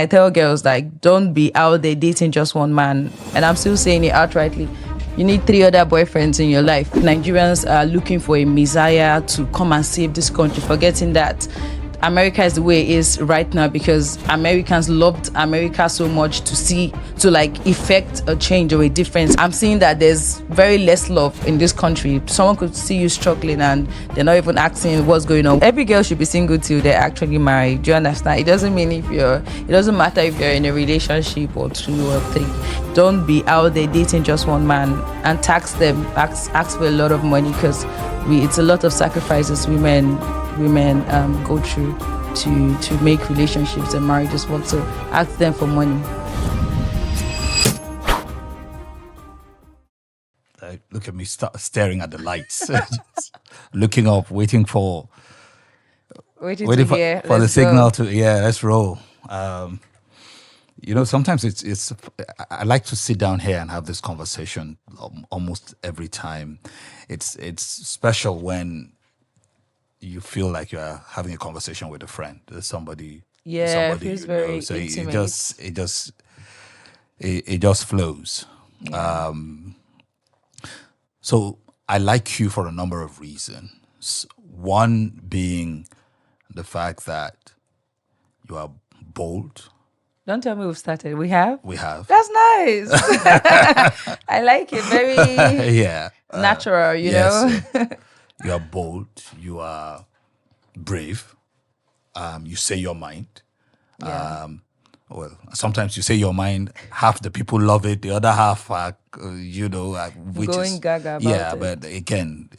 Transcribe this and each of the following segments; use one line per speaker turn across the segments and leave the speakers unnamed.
I tell girls, like, don't be out there dating just one man. And I'm still saying it outrightly. You need 3 other boyfriends in your life. Nigerians are looking for a messiah to come and save this country, forgetting that America is the way it is right now because Americans loved America so much to like effect a change or a difference. I'm seeing that there's very less love in this country. Someone could see you struggling and they're not even asking what's going on. Every girl should be single till they're actually married. Do you understand? It doesn't matter if you're in a relationship or 2 or 3. Don't be out there dating just one man and tax for a lot of money because it's a lot of sacrifices women go through to make relationships and marriages work. So ask them for money.
Look at me staring at the lights, looking up, waiting for the signal to let's roll. Sometimes it's I like to sit down here and have this conversation almost every time. It's special when you feel like you're having a conversation with a friend. There's somebody.
Yeah, it feels very
so
intimate.
It just flows.
Yeah.
So I like you for a number of reasons. One being the fact that you are bold.
Don't tell me we've started. We have?
We have.
That's nice. I like it. Very natural, you know?
You are bold. You are brave. You say your mind.
Yeah.
Well, sometimes you say your mind. Half the people love it. The other half are, which
going
is
gaga about it.
But again,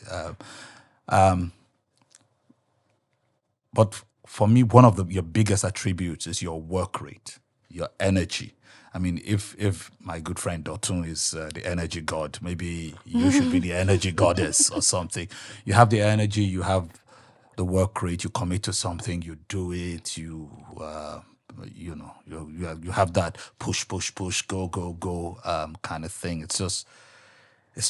but for me, one of your biggest attributes is your work rate, your energy. I mean, if my good friend Dotun is the energy god, maybe you should be the energy goddess or something. You have the energy, you have the work rate, you commit to something, you do it, you have that push, go kind of thing. It's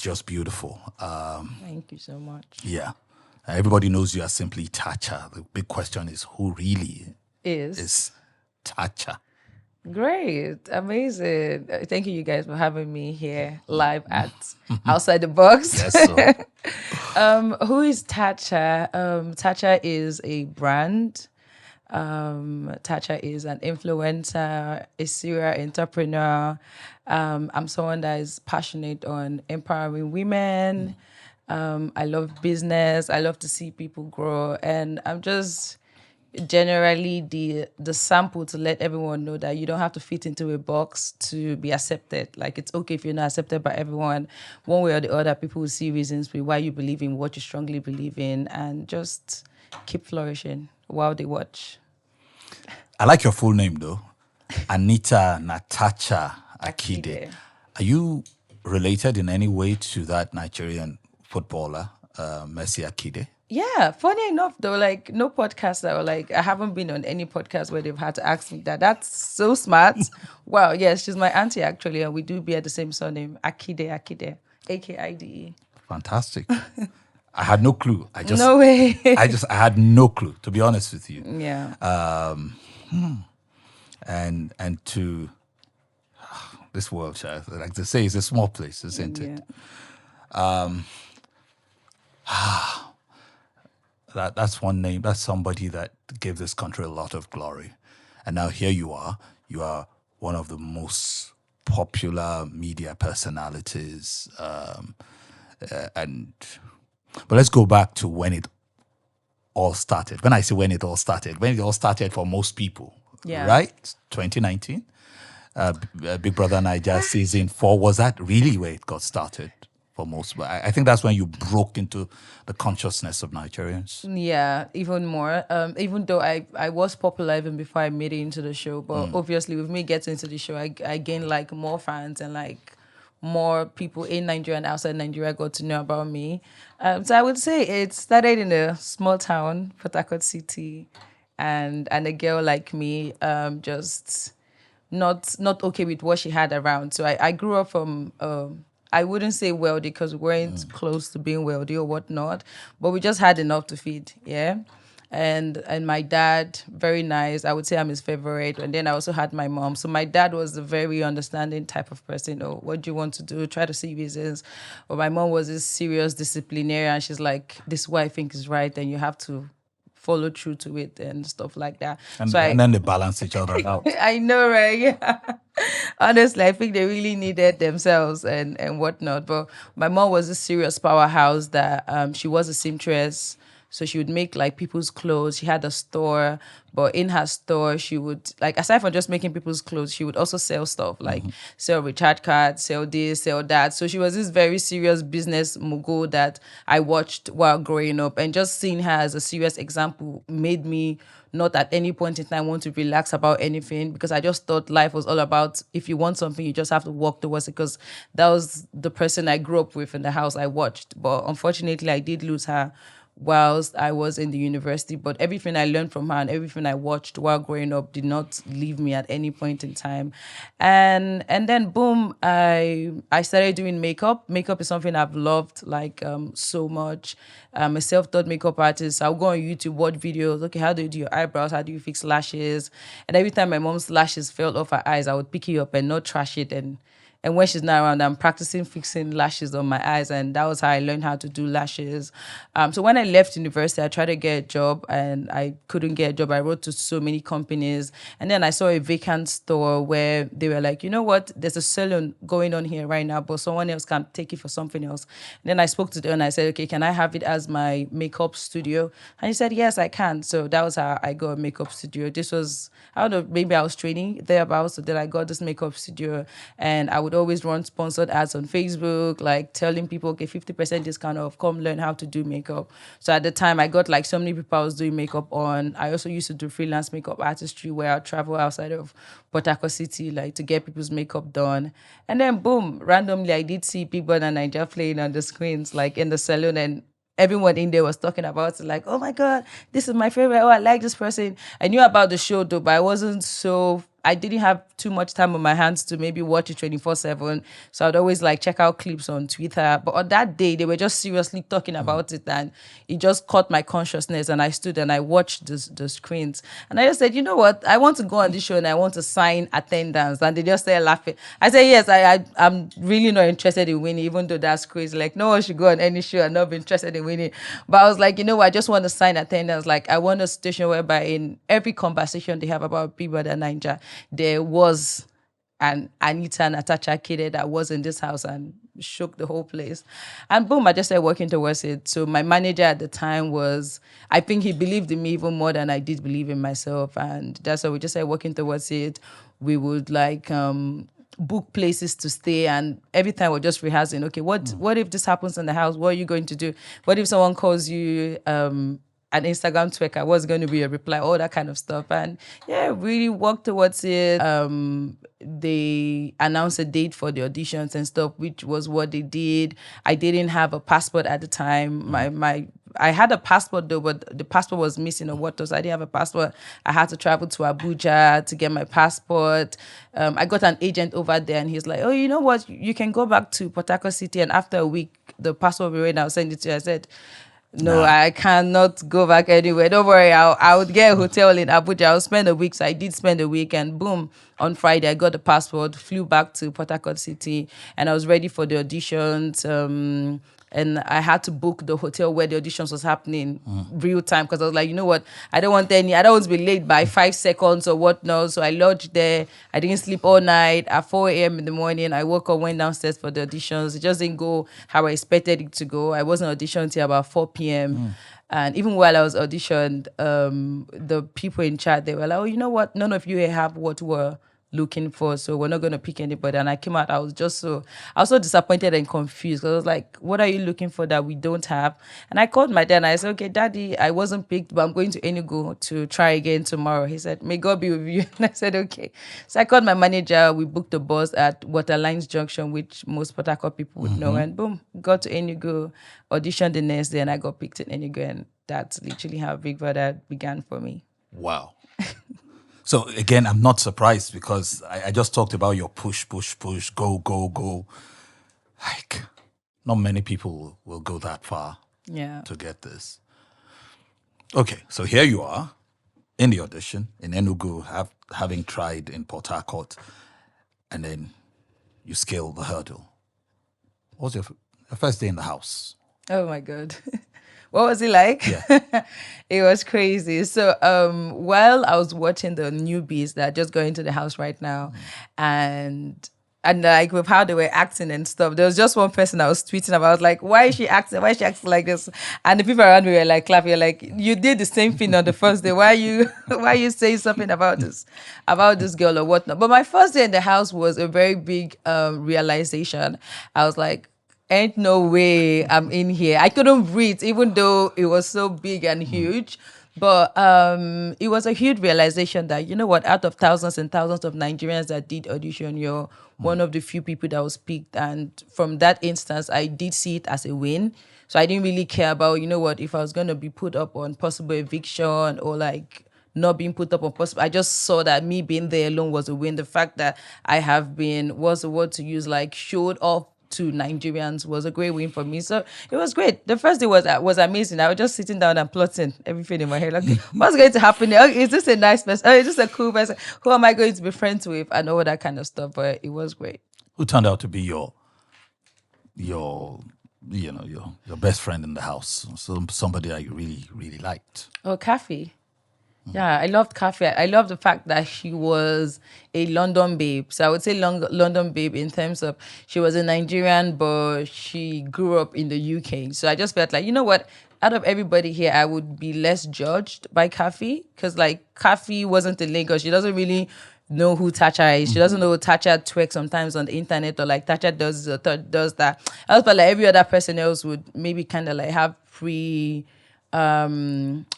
just beautiful.
Thank you so much.
Yeah. Everybody knows you are simply Tacha. The big question is who really is Tacha?
Great. Amazing. Thank you guys for having me here live at Outside the Box.
Yes, sir.
Who is Tacha? Tacha is a brand. Tacha is an influencer, a serial entrepreneur. I'm someone that is passionate on empowering women. I love business. I love to see people grow. And I'm just generally the sample to let everyone know that you don't have to fit into a box to be accepted. Like, it's okay if you're not accepted by everyone. One way or the other, people will see reasons why you believe in what you strongly believe in, and just keep flourishing while they watch.
I like your full name though. Anita Natacha Akide. Are you related in any way to that Nigerian footballer, Mercy Akide?
Yeah, funny enough though, like no podcast that were like, I haven't been on any podcast where they've had to ask me that. That's so smart. Wow, yes, she's my auntie actually, and we do bear the same surname, Akide, Akide.
Fantastic. I had no clue.
No way.
I had no clue, to be honest with you.
Yeah.
And to this world, child, like they say, it's a small place, isn't it? That's one name. That's somebody that gave this country a lot of glory. And now here you are. You are one of the most popular media personalities. But let's go back to when it all started. When I say when it all started for most people, right? 2019, Big Brother Niger season 4. Was that really where it got started? For most, I think that's when you broke into the consciousness of Nigerians.
Yeah, even more. Even though I was popular even before I made it into the show, but obviously with me getting into the show, I gained like more fans and like more people in Nigeria and outside Nigeria got to know about me. So I would say it started in a small town, Port Harcourt City, and a girl like me, just not okay with what she had around. So I grew up from. I wouldn't say wealthy because we weren't close to being wealthy or whatnot, but we just had enough to feed, yeah? and my dad, very nice. I would say I'm his favorite. And then I also had my mom. So my dad was a very understanding type of person. Oh, what do you want to do? Try to see reasons. But my mom was this serious disciplinarian. She's like, this is what I think is right, and you have to follow through to it and stuff like that.
And,
So
and then they balance each other out.
I know, right? Yeah. Honestly, I think they really needed themselves and whatnot. But my mom was a serious powerhouse that she was a seamstress. So she would make like people's clothes. She had a store, but in her store, she would like aside from just making people's clothes, she would also sell stuff like sell recharge cards, sell this, sell that. So she was this very serious business mogul that I watched while growing up, and just seeing her as a serious example made me not at any point in time want to relax about anything, because I just thought life was all about if you want something, you just have to work towards it, because that was the person I grew up with in the house I watched. But unfortunately, I did lose her whilst I was in the university. But everything I learned from her and everything I watched while growing up did not leave me at any point in time. And then boom, I started doing makeup. Makeup is something I've loved like so much. I'm a self-taught makeup artist. I'll go on YouTube, watch videos. Okay, how do you do your eyebrows? How do you fix lashes? And every time my mom's lashes fell off her eyes, I would pick it up and not trash it. And when she's not around, I'm practicing fixing lashes on my eyes. And that was how I learned how to do lashes. So when I left university, I tried to get a job and I couldn't get a job. I wrote to so many companies. And then I saw a vacant store where they were like, you know what, there's a salon going on here right now, but someone else can take it for something else. And then I spoke to them and I said, okay, can I have it as my makeup studio? And he said, yes, I can. So that was how I got a makeup studio. This was, I don't know, maybe I was training thereabouts. So then I got this makeup studio, and I would always run sponsored ads on Facebook, like telling people, okay, 50% discount off, come learn how to do makeup. So at the time I got like so many people I was doing makeup on. I also used to do freelance makeup artistry where I travel outside of Port Harcourt City, like to get people's makeup done. And then boom, randomly I did see people in Nigeria playing on the screens, like in the salon, and everyone in there was talking about it, like, oh my God, this is my favorite. Oh, I like this person. I knew about the show though, but I didn't have too much time on my hands to maybe watch it 24/7. So I'd always like check out clips on Twitter. But on that day, they were just seriously talking about it, and it just caught my consciousness. And I stood and I watched the screens. And I just said, you know what? I want to go on this show and I want to sign attendance. And they just started laughing. I said, yes, I'm really not interested in winning, even though that's crazy. Like, no one should go on any show and not be interested in winning. But I was like, you know what? I just want to sign attendance. Like, I want a station whereby in every conversation they have about Big Brother Niger, there was an Anita Natacha Akide that was in this house and shook the whole place. And boom, I just started working towards it. So my manager at the time I think he believed in me even more than I did believe in myself. And that's why we just started working towards it. We would like book places to stay, and every time we're just rehearsing, okay, what if this happens in the house? What are you going to do? What if someone calls you an Instagram twerker? What's going to be a reply? All that kind of stuff. And yeah, really worked towards it. They announced a date for the auditions and stuff, which was what they did. I didn't have a passport at the time. I had a passport though, but the passport was missing or what, so I didn't have a passport. I had to travel to Abuja to get my passport. I got an agent over there and he's like, oh, you know what? You can go back to Port Harcourt City and after a week, the passport will be ready. I'll send it to you. I said, no, I cannot go back anywhere. Don't worry. I would get a hotel in Abuja. I'll spend a week. So I did spend a week, and boom, on Friday I got the passport, flew back to Port Harcourt City, and I was ready for the auditions. And I had to book the hotel where the auditions was happening real time, because I was like, you know what, I don't want to be late by 5 seconds or whatnot. So I lodged there. I didn't sleep all night. At 4 a.m. in the morning, I woke up, went downstairs for the auditions. It just didn't go how I expected it to go. I wasn't auditioned till about 4 p.m. And even while I was auditioned, the people in chat, they were like, oh, you know what, none of you have what we're looking for, so we're not going to pick anybody. And I came out, I was so disappointed and confused, because I was like, what are you looking for that we don't have? And I called my dad and I said, okay, Daddy, I wasn't picked, but I'm going to Enugu to try again tomorrow. He said, may God be with you. And I said, okay. So I called my manager. We booked a bus at Waterlines Junction, which most Port Harcourt people would know, and boom, got to Enugu, auditioned the next day, and I got picked in Enugu. And that's literally how Big Brother began for me.
Wow. So again, I'm not surprised, because I just talked about your push, go, go, go. Like, not many people will go that far
Yeah.
to get this. Okay, so here you are in the audition in Enugu, having tried in Port Harcourt, and then you scale the hurdle. What was your first day in the house?
Oh my God. What was it like?
Yeah.
It was crazy. So while I was watching the newbies that just got into the house right now, and like with how they were acting and stuff, there was just one person I was tweeting about, like, why is she acting? Why is she acting like this? And the people around me were like clapping, like, you did the same thing on the first day. Why are you why are you saying something about this girl or whatnot? But my first day in the house was a very big realization. I was like, ain't no way I'm in here. I couldn't breathe, even though it was so big and huge. But it was a huge realization that, you know what, out of thousands and thousands of Nigerians that did audition, you're one of the few people that was picked. And from that instance, I did see it as a win. So I didn't really care about, you know what, if I was going to be put up on possible eviction or like not being put up on possible. I just saw that me being there alone was a win. The fact that I have been, what's the word to use, like showed off to Nigerians was a great win for me. So it was great. The first day was amazing. I was just sitting down and plotting everything in my head. Like, what's going to happen here? Is this a nice person? Oh, is this a cool person? Who am I going to be friends with? And all that kind of stuff. But it was great.
Who turned out to be your your best friend in the house? Somebody that you really, really liked.
Oh, Kathy. Yeah, I loved Kathy. I love the fact that she was a London babe. So I would say London babe in terms of she was a Nigerian, but she grew up in the UK. So I just felt like, you know what? Out of everybody here, I would be less judged by Kathy because, like, Kathy wasn't in Lagos. She doesn't really know who Tacha is. She doesn't know Tacha twerks sometimes on the internet or like Tacha does this or does that. I was, but like every other person else would maybe kind of like have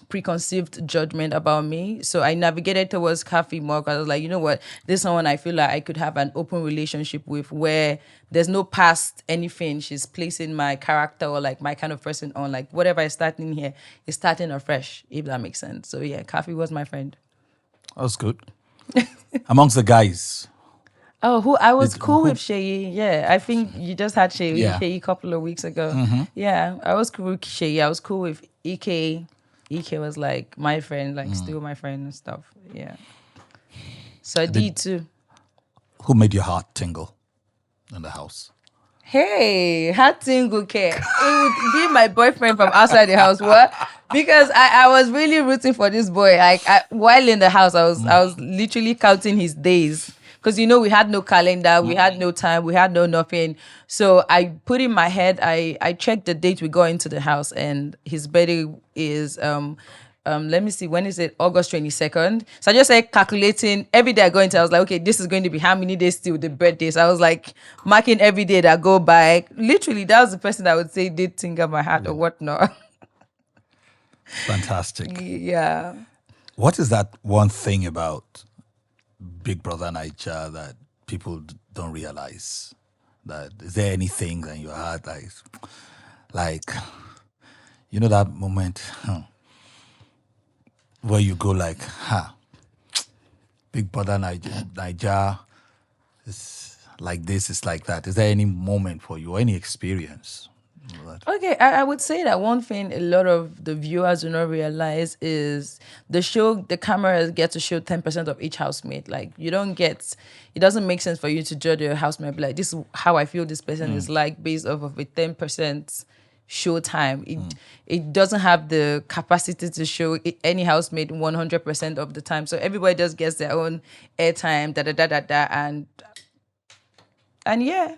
preconceived judgment about me. So I navigated towards Kathy more because I was like, you know what, this is someone I feel like I could have an open relationship with where there's no past anything. She's placing my character or like my kind of person on, like whatever is starting here is starting afresh, if that makes sense. So yeah, Kathy was my friend.
That was good. Amongst the guys.
Oh, who I was cool with Shay. Yeah, I think you just had Shay
Yeah.
a couple of weeks ago. Yeah, I was cool with Shay. I was cool with Ike. Ike was like my friend, like still my friend and stuff. Yeah. So I did too.
Who made your heart tingle in the house?
Hey, had single care. It would be my boyfriend from outside the house. What? Because I was really rooting for this boy. Like while in the house, I was literally counting his days. Because you know we had no calendar, we had no time, we had no nothing. So I put in my head, I checked the date we got into the house, and his birthday is let me see, when is it? August 22nd. So I just like calculating every day I go into, I was like, okay, this is going to be how many days till the birthday. So I was like marking every day that go by. Literally, that was the person that I would say did tingle my heart or whatnot.
Fantastic.
Yeah.
What is that one thing about Big Brother Niger that people don't realize? That is there anything in your heart like you know that moment where you go like, Big Brother Niger is like this, is like that. Is there any moment for you or any experience?
Okay, I would say that one thing a lot of the viewers do not realize is the cameras get to show 10% of each housemate. Like it doesn't make sense for you to judge your housemate, be like, this is how I feel this person is like based off of a 10% show time. It doesn't have the capacity to show any housemate 100% of the time. So everybody just gets their own airtime, and yeah.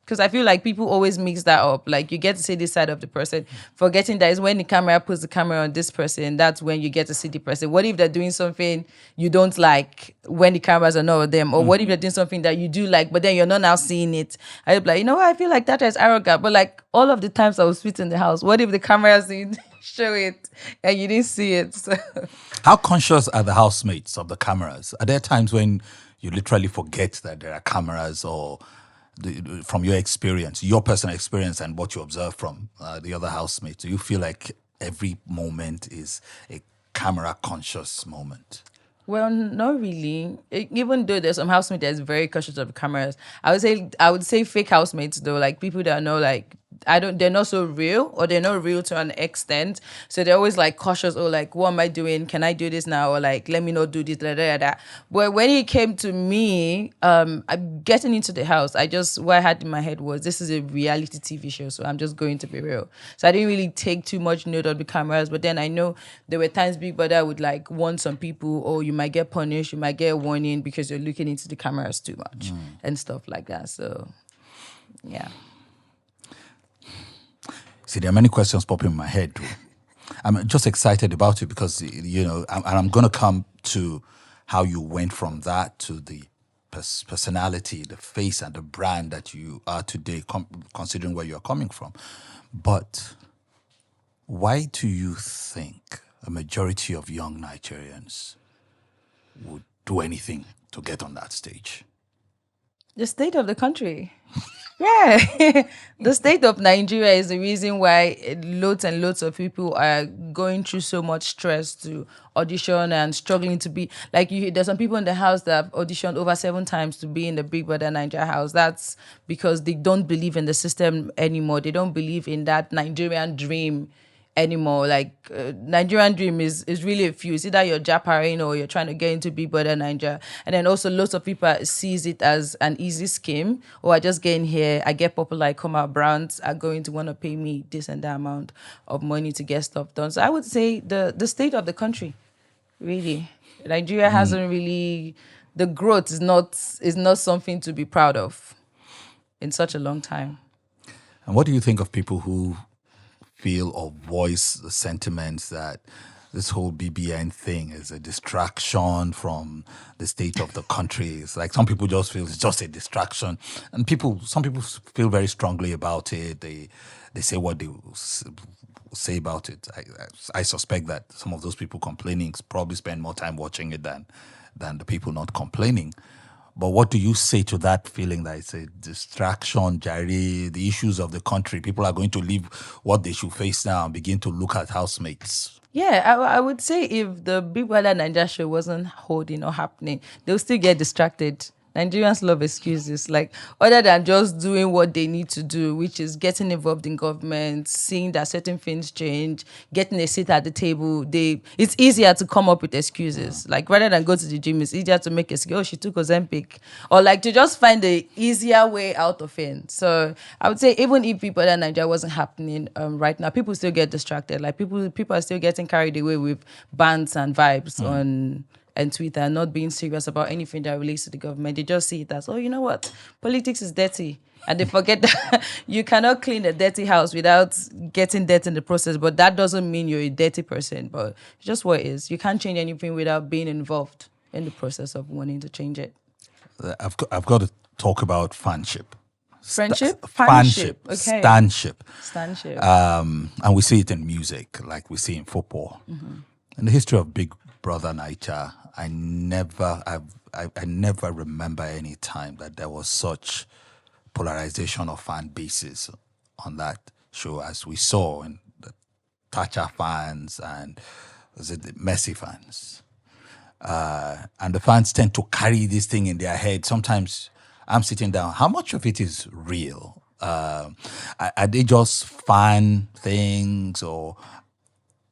Because I feel like people always mix that up. Like you get to see this side of the person, forgetting that is when the camera puts the camera on this person, that's when you get to see the person. What if they're doing something you don't like when the cameras are not on them? Or what if they're doing something that you do like, but then you're not now seeing it? I'd be like, you know what? I feel like that is arrogant. But like all of the times I was sweet in the house, what if the cameras didn't show it and you didn't see it? So.
How conscious are the housemates of the cameras? Are there times when you literally forget that there are cameras, or from your experience, your personal experience, and what you observe from the other housemates, do you feel like every moment is a camera conscious moment?
Well, not really. Even though there's some housemates that's very cautious of the cameras, I would say fake housemates though, like people that know like they're not so real, or they're not real to an extent. So they're always like cautious, or like, what am I doing? Can I do this now? Or like, let me not do this, da, da, da, da. But when it came to me, I'm getting into the house, what I had in my head was, this is a reality TV show, so I'm just going to be real. So I didn't really take too much note of the cameras, but then I know there were times Big Brother would like warn some people, oh, you might get punished, you might get a warning because you're looking into the cameras too much and stuff like that. So yeah.
See, there are many questions popping in my head. I'm just excited about it because, I'm going to come to how you went from that to the personality, the face and the brand that you are today, considering where you're coming from. But why do you think a majority of young Nigerians would do anything to get on that stage?
The state of the country. Yeah. The state of Nigeria is the reason why loads and loads of people are going through so much stress to audition and struggling to be like there's some people in the house that have auditioned over 7 times to be in the Big Brother Nigeria house. That's because they don't believe in the system anymore. They don't believe in that Nigerian dream anymore. Like Nigerian dream is really a few. It's either you're japaring or you're trying to get into Big Brother Nigeria. And then also lots of people sees it as an easy scheme. Or I just get in here, I get popular, I come out, brands are going to want to pay me this and that amount of money to get stuff done. So I would say the state of the country, really. Nigeria hasn't really, the growth is not something to be proud of in such a long time.
And what do you think of people who feel or voice the sentiments that this whole BBN thing is a distraction from the state of the country? It's like some people just feel it's just a distraction, and some people feel very strongly about it. They say what they say about it. I suspect that some of those people complaining probably spend more time watching it than the people not complaining. But what do you say to that feeling that it's a distraction, Jari, the issues of the country? People are going to leave what they should face now and begin to look at housemates.
Yeah, I would say if the Big Brother Nigeria show wasn't holding or happening, they'll still get distracted. Nigerians love excuses, like other than just doing what they need to do, which is getting involved in government, seeing that certain things change, getting a seat at the table. It's easier to come up with excuses. Like rather than go to the gym, it's easier to make excuse. Oh, she took Ozempic, or like to just find the easier way out of it. So I would say even if people that Nigeria wasn't happening right now, people still get distracted. Like people are still getting carried away with bands and vibes on and Twitter, and not being serious about anything that relates to the government. They just see it as, oh, you know what? Politics is dirty. And they forget that you cannot clean a dirty house without getting dirt in the process. But that doesn't mean you're a dirty person. But it's just what it is. You can't change anything without being involved in the process of wanting to change it.
I've got to talk about fanship.
Friendship?
Fanship.
Okay.
Stanship.
Stanship.
And we see it in music, like we see in football. In the history of Big Brother Naija, I never remember any time that there was such polarization of fan bases on that show as we saw in the Tacha fans and the Messi fans. And the fans tend to carry this thing in their head. Sometimes I'm sitting down, how much of it is real? Are they just fan things, or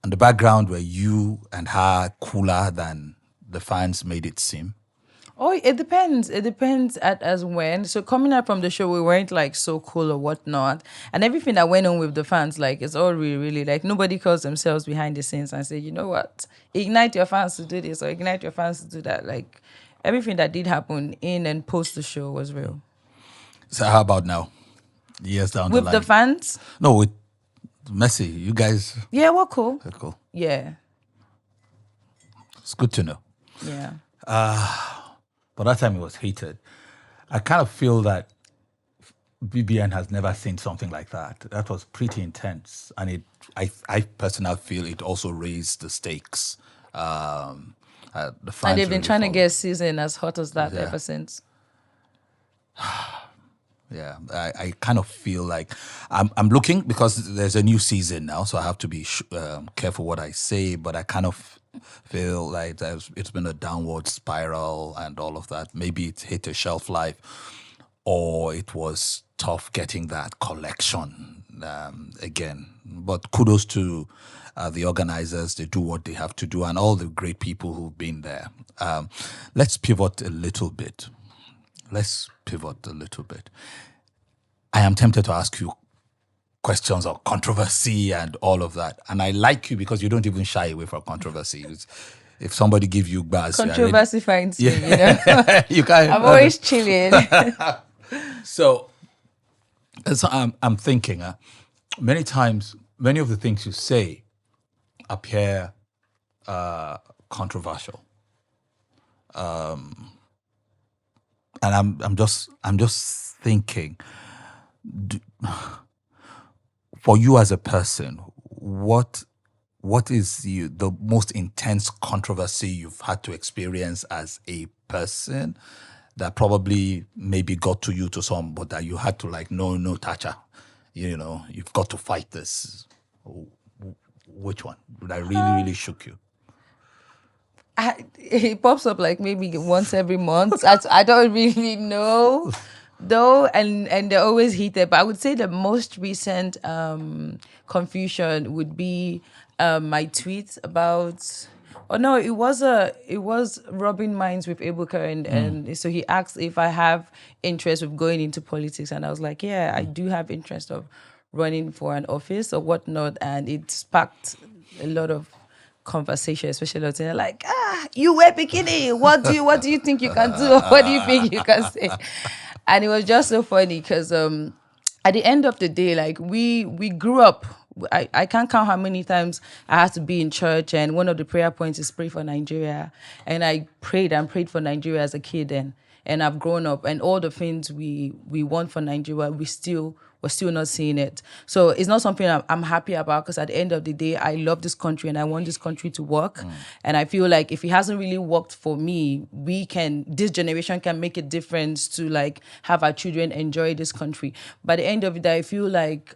on the background were you and her cooler than the fans made it seem?
Oh, it depends. It depends as when. So coming out from the show, we weren't like so cool or whatnot. And everything that went on with the fans, like it's all really like nobody calls themselves behind the scenes and say, you know what, ignite your fans to do this or ignite your fans to do that. Like everything that did happen in and post the show was real.
So how about now? Years down the line.
With the fans?
No, with Messi, you guys.
Yeah, we're cool.
They're cool.
Yeah.
It's good to know.
Yeah.
But that time it was heated. I kind of feel that BBN has never seen something like that. That was pretty intense, and I personally feel it also raised the stakes. The fans
And they've been
really
trying to
followed.
get season as hot as that
Yeah.
ever since.
Yeah, I kind of feel like I'm looking, because there's a new season now, so I have to be careful what I say. But I kind of feel like it's been a downward spiral and all of that. Maybe it hit a shelf life, or it was tough getting that collection. again. But kudos to the organizers. They do what they have to do, and all the great people who've been there. Let's pivot a little bit. I am tempted to ask you questions of controversy and all of that. And I like you because you don't even shy away from controversy. If somebody gives you buzz,
Controversy finds me,
you can't.
I'm always chilling.
So I'm thinking, many times, many of the things you say appear controversial. And I'm just thinking, for you as a person, what is the most intense controversy you've had to experience as a person that probably maybe got to you to some, but that you had to no, Tacha, you've got to fight this. Which one that really shook you?
It pops up maybe once every month. I don't really know, though, and they're always heated. But I would say the most recent confusion would be my tweet about. Oh no, it was Robin Minds with Ebuka, and so he asked if I have interest of going into politics, and I was like, yeah, I do have interest of running for an office or whatnot, and it sparked a lot of conversation, especially when they're like, you wear bikini. What do you think you can do? What do you think you can say? And it was just so funny because at the end of the day, we grew up. I can't count how many times I had to be in church, and one of the prayer points is pray for Nigeria. And I prayed for Nigeria as a kid, and I've grown up, and all the things we want for Nigeria, we're still not seeing it. So it's not something I'm happy about, because at the end of the day, I love this country and I want this country to work. And I feel like if it hasn't really worked for me, this generation can make a difference to have our children enjoy this country. By the end of the day, I feel like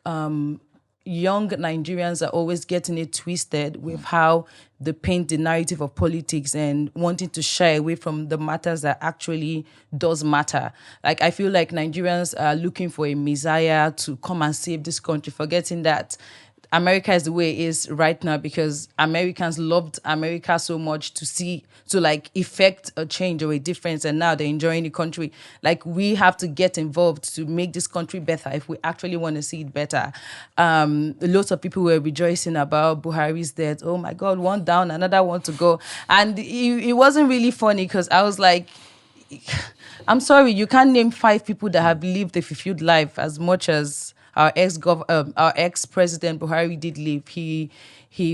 young Nigerians are always getting it twisted with how they paint the narrative of politics and wanting to shy away from the matters that actually does matter. I feel like Nigerians are looking for a messiah to come and save this country, forgetting that America is the way it is right now because Americans loved America so much to effect a change or a difference, and now they're enjoying the country. We have to get involved to make this country better if we actually want to see it better. Lots of people were rejoicing about Buhari's death. Oh my God, one down, another one to go. And it wasn't really funny because I was like, I'm sorry, you can't name 5 people that have lived a fulfilled life as much as our ex-president Buhari did live. He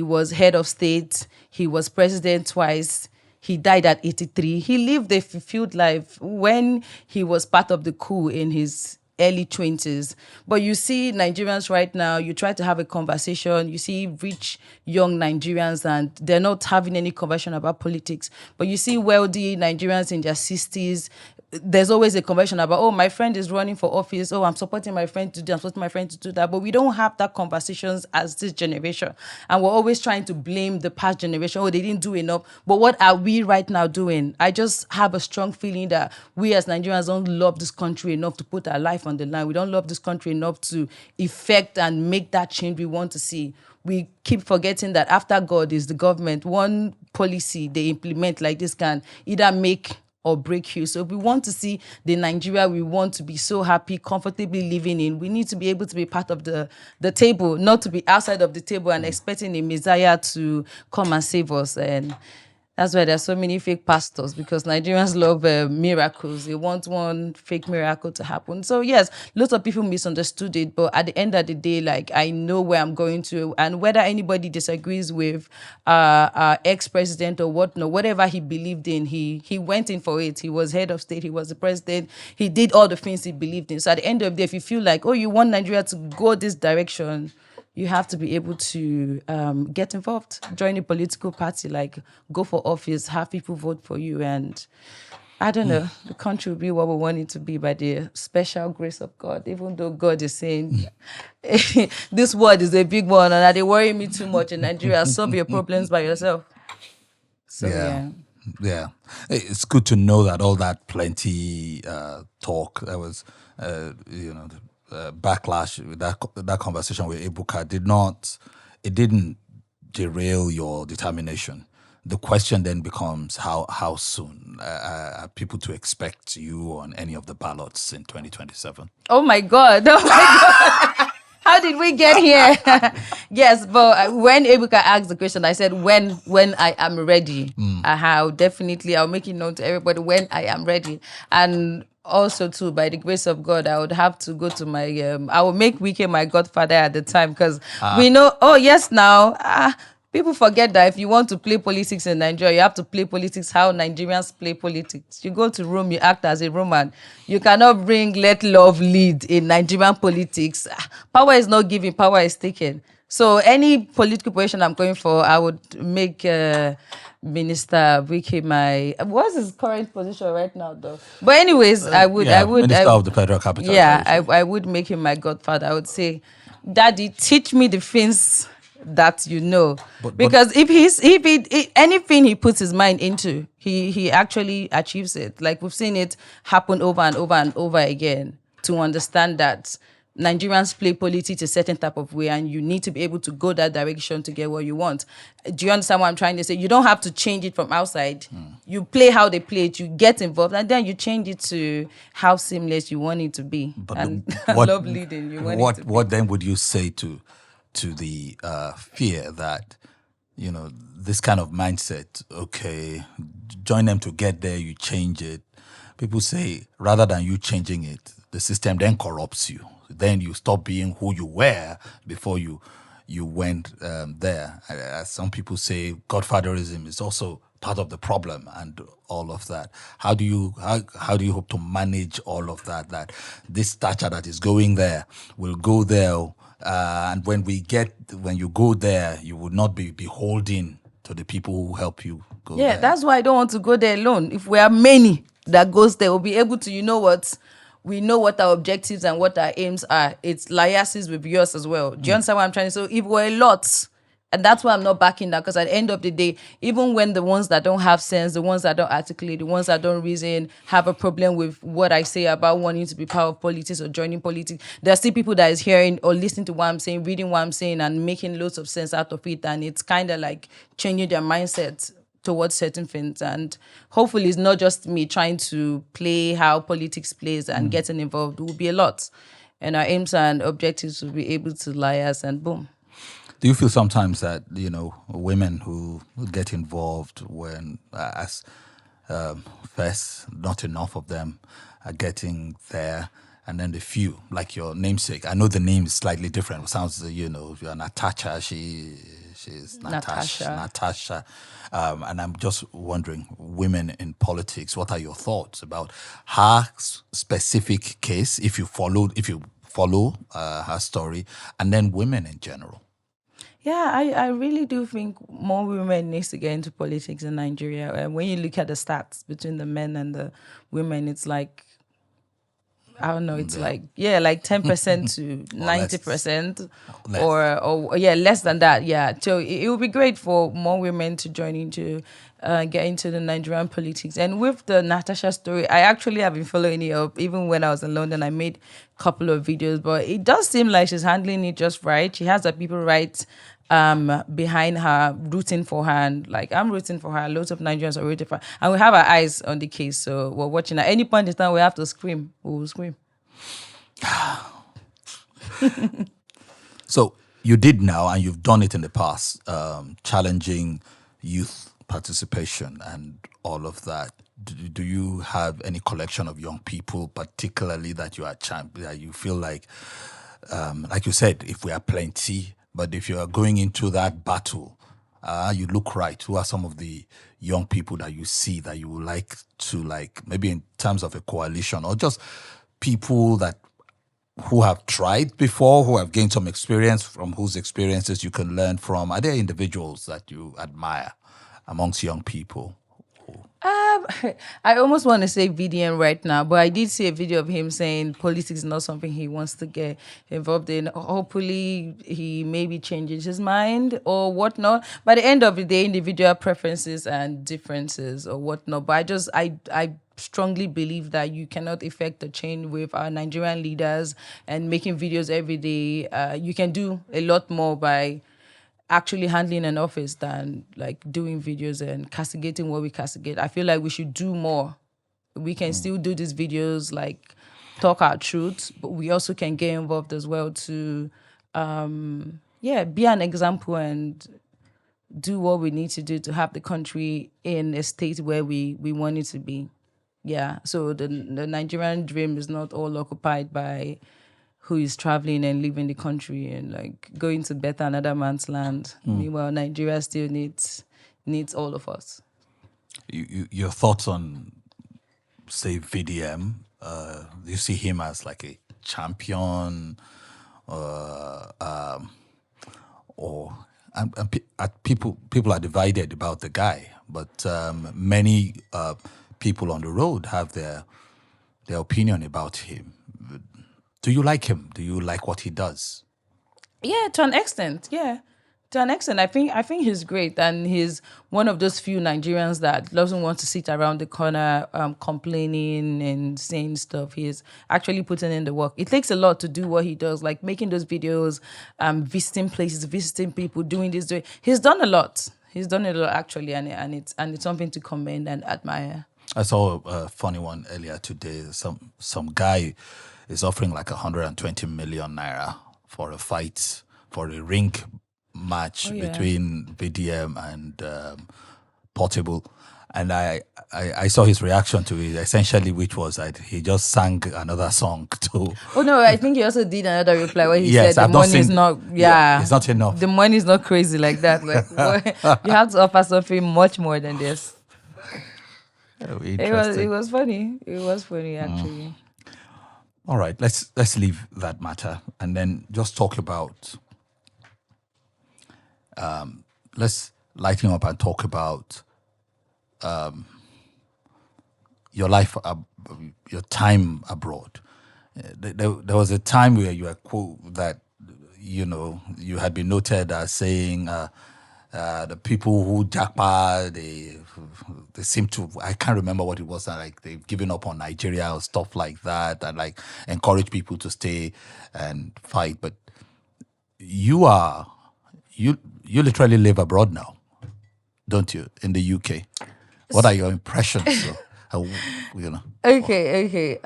was head of state. He was president twice. He died at 83. He lived a fulfilled life when he was part of the coup in his early 20s. But you see Nigerians right now, you try to have a conversation, you see rich young Nigerians and they're not having any conversation about politics. But you see wealthy Nigerians in their 60s, there's always a conversation about, oh, my friend is running for office. Oh, I'm supporting my friend to do, I'm supporting my friend to do that. But we don't have that conversations as this generation. And we're always trying to blame the past generation. Oh, they didn't do enough. But what are we right now doing? I just have a strong feeling that we as Nigerians don't love this country enough to put our life on the line. We don't love this country enough to effect and make that change we want to see. We keep forgetting that after God is the government. One policy they implement like this can either make or break you. So if we want to see the Nigeria we want to be so happy, comfortably living in, we need to be able to be part of the table, not to be outside of the table and expecting a messiah to come and save us. And that's why there's so many fake pastors, because Nigerians love miracles. They want one fake miracle to happen. So yes, lots of people misunderstood it, but at the end of the day, I know where I'm going to, and whether anybody disagrees with our ex-president or whatnot, whatever he believed in, he went in for it. He was head of state. He was the president. He did all the things he believed in. So at the end of the day, if you feel like, oh, you want Nigeria to go this direction, you have to be able to get involved, join a political party, go for office, have people vote for you. And I don't know, the country will be what we want it to be by the special grace of God, even though God is saying, this word is a big one and they worry me too much in Nigeria. Solve your problems by yourself. So,
yeah. It's good to know that all that plenty talk that was, backlash, that conversation with Ebuka didn't derail your determination. The question then becomes how soon are people to expect you on any of the ballots in 2027?
Oh my God. Oh my God. How did we get here? Yes, but when Ebuka asked the question, I said, when I am ready. I'll make it known to everybody when I am ready. And also, too, by the grace of God, I would have to go to my, I will make Wike my godfather at the time, because we know, oh, yes, now, people forget that if you want to play politics in Nigeria, you have to play politics how Nigerians play politics. You go to Rome, you act as a Roman. You cannot bring let love lead in Nigerian politics. Power is not given, power is taken. So any political position I'm going for, I would make Minister Wike my... What's his current position right now, though? But anyways, I would...
Minister of the Federal Capital.
Yeah, I would make him my godfather. I would say, Daddy, teach me the things that you know, because if anything he puts his mind into, he actually achieves it. Like we've seen it happen over and over and over again. To understand that Nigerians play politics a certain type of way, and you need to be able to go that direction to get what you want. Do you understand what I'm trying to say? You don't have to change it from outside. You play how they play it, you get involved, and then you change it to how seamless you want it to be.
But
and
what,
love leading. You want it to
what then would you say to the fear that, this kind of mindset, okay, join them to get there, you change it. People say, rather than you changing it, the system then corrupts you. Then you stop being who you were before you went there. Some people say godfatherism is also part of the problem and all of that. How do you hope to manage all of that? That this Tacha that is going there will go there, and when you go there, you will not be beholden to the people who help you go there.
Yeah, that's why I don't want to go there alone. If we are many that goes there, we'll be able to, we know what our objectives and what our aims are. It's liases with yours as well. Do you understand what I'm trying to say? So if we're a lot, and that's why I'm not backing that, because at the end of the day, even when the ones that don't have sense, the ones that don't articulate, the ones that don't reason, have a problem with what I say about wanting to be part of politics or joining politics, there are still people that is hearing or listening to what I'm saying, reading what I'm saying, and making loads of sense out of it. And it's kind of like changing their mindset towards certain things. And hopefully it's not just me trying to play how politics plays and getting involved. It will be a lot. And our aims and objectives will be able to liaise, and boom.
Do you feel sometimes that, women who get involved when, first, not enough of them are getting there, and then the few, like your namesake, I know the name is slightly different. It sounds, you're Natacha, she's Natasha. And I'm just wondering, women in politics, what are your thoughts about her specific case, if you follow her story, and then women in general?
Yeah, I really do think more women needs to get into politics in Nigeria. And when you look at the stats between the men and the women, it's like, I don't know, it's like 10% to 90%, or less than that. Yeah, so it would be great for more women to join into, get into the Nigerian politics. And with the Natasha story, I actually have been following it up. Even when I was in London, I made a couple of videos, but it does seem like she's handling it just right. She has the people right behind her, rooting for her, and like I'm rooting for her. Lots of Nigerians are rooting for her, and we have our eyes on the case, so we're watching. At any point in time, we have to scream. We will scream.
So you did now, and you've done it in the past, challenging youth participation and all of that. Do you have any collection of young people, particularly that you are that you feel like you said, if we are plenty, but if you are going into that battle, you look right. Who are some of the young people that you see that you would like to, maybe in terms of a coalition, or just people who have tried before, who have gained some experience, from whose experiences you can learn from? Are there individuals that you admire amongst young people?
Um, I almost want to say VDM right now, but I did see a video of him saying politics is not something he wants to get involved in. Hopefully, he maybe changes his mind or whatnot. By the end of the day, individual preferences and differences or whatnot. But I strongly believe that you cannot effect a change with our Nigerian leaders and making videos every day. You can do a lot more by actually handling an office than like doing videos and castigating what we castigate. I feel like we should do more. We can still do these videos, like talk our truth, but we also can get involved as well to, be an example and do what we need to do to have the country in a state where we want it to be. Yeah. So the Nigerian dream is not all occupied by who is traveling and leaving the country and like going to better another man's land. Meanwhile, Nigeria still needs all of us.
Your thoughts on, say, VDM? Do you see him as like a champion, or people are divided about the guy, but many people on the road have their opinion about him. Do you like him? Do you like what he does?
Yeah, to an extent. Yeah. To an extent, I think he's great, and he's one of those few Nigerians that doesn't want to sit around the corner complaining and saying stuff. He's actually putting in the work. It takes a lot to do what he does, like making those videos, visiting places, visiting people, doing this. He's done a lot. He's done a lot actually, and it's something to commend and admire.
I saw a funny one earlier today. Some guy is offering like 120 million naira for a fight, for a ring match between VDM and Portable. And I saw his reaction to it, essentially, which was that he just sang another song too.
Oh no, I think he also did another reply where he
Yes,
said
I've
the
not
money is
seen-
not
it's not enough.
The money is not crazy like that. Like you have to offer something much more than this.
Oh,
It
interesting.
was funny. It was funny actually.
All right, let's leave that matter and then just talk about. Let's lighten up and talk about your life, your time abroad. There was a time where you were that you had been noted as saying the people who japa, they seem to, I can't remember what it was, like they've given up on Nigeria or stuff like that, and like encourage people to stay and fight. But you literally live abroad now, don't you, in the UK? What are your impressions?
Okay.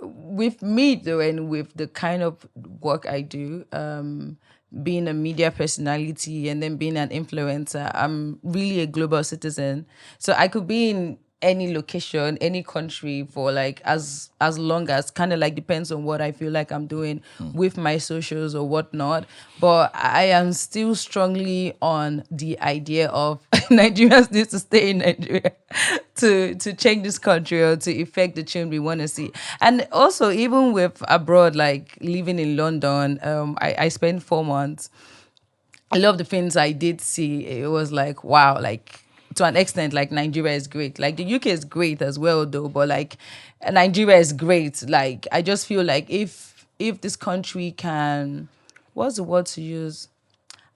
With me though, and with the kind of work I do, being a media personality and then being an influencer, I'm really a global citizen. So I could be in any location, any country for like as long as, kind of like depends on what I feel like I'm doing with my socials or whatnot. But I am still strongly on the idea of Nigerians need to stay in Nigeria to change this country or to effect the change we want to see. And also even with abroad, like living in London, I spent 4 months. A lot of the things I did see, it was like, wow, like to an extent, like Nigeria is great. Like the UK is great as well, though, but like Nigeria is great. Like I just feel like if this country can, what's the word to use?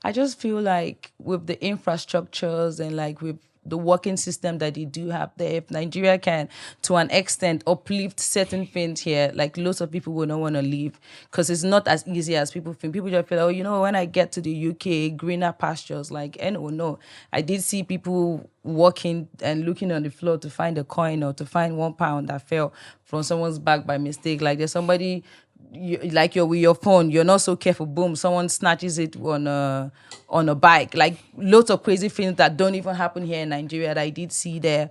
I just feel like with the infrastructures and like with the working system that they do have there, if Nigeria can, to an extent, uplift certain things here, like lots of people will not want to leave because it's not as easy as people think. People just feel, oh, when I get to the UK, greener pastures, like, and oh no. I did see people walking and looking on the floor to find a coin or to find £1 that fell from someone's bag by mistake. Like there's somebody, you're with your phone, you're not so careful, boom, someone snatches it on a bike. Like lots of crazy things that don't even happen here in Nigeria that I did see there,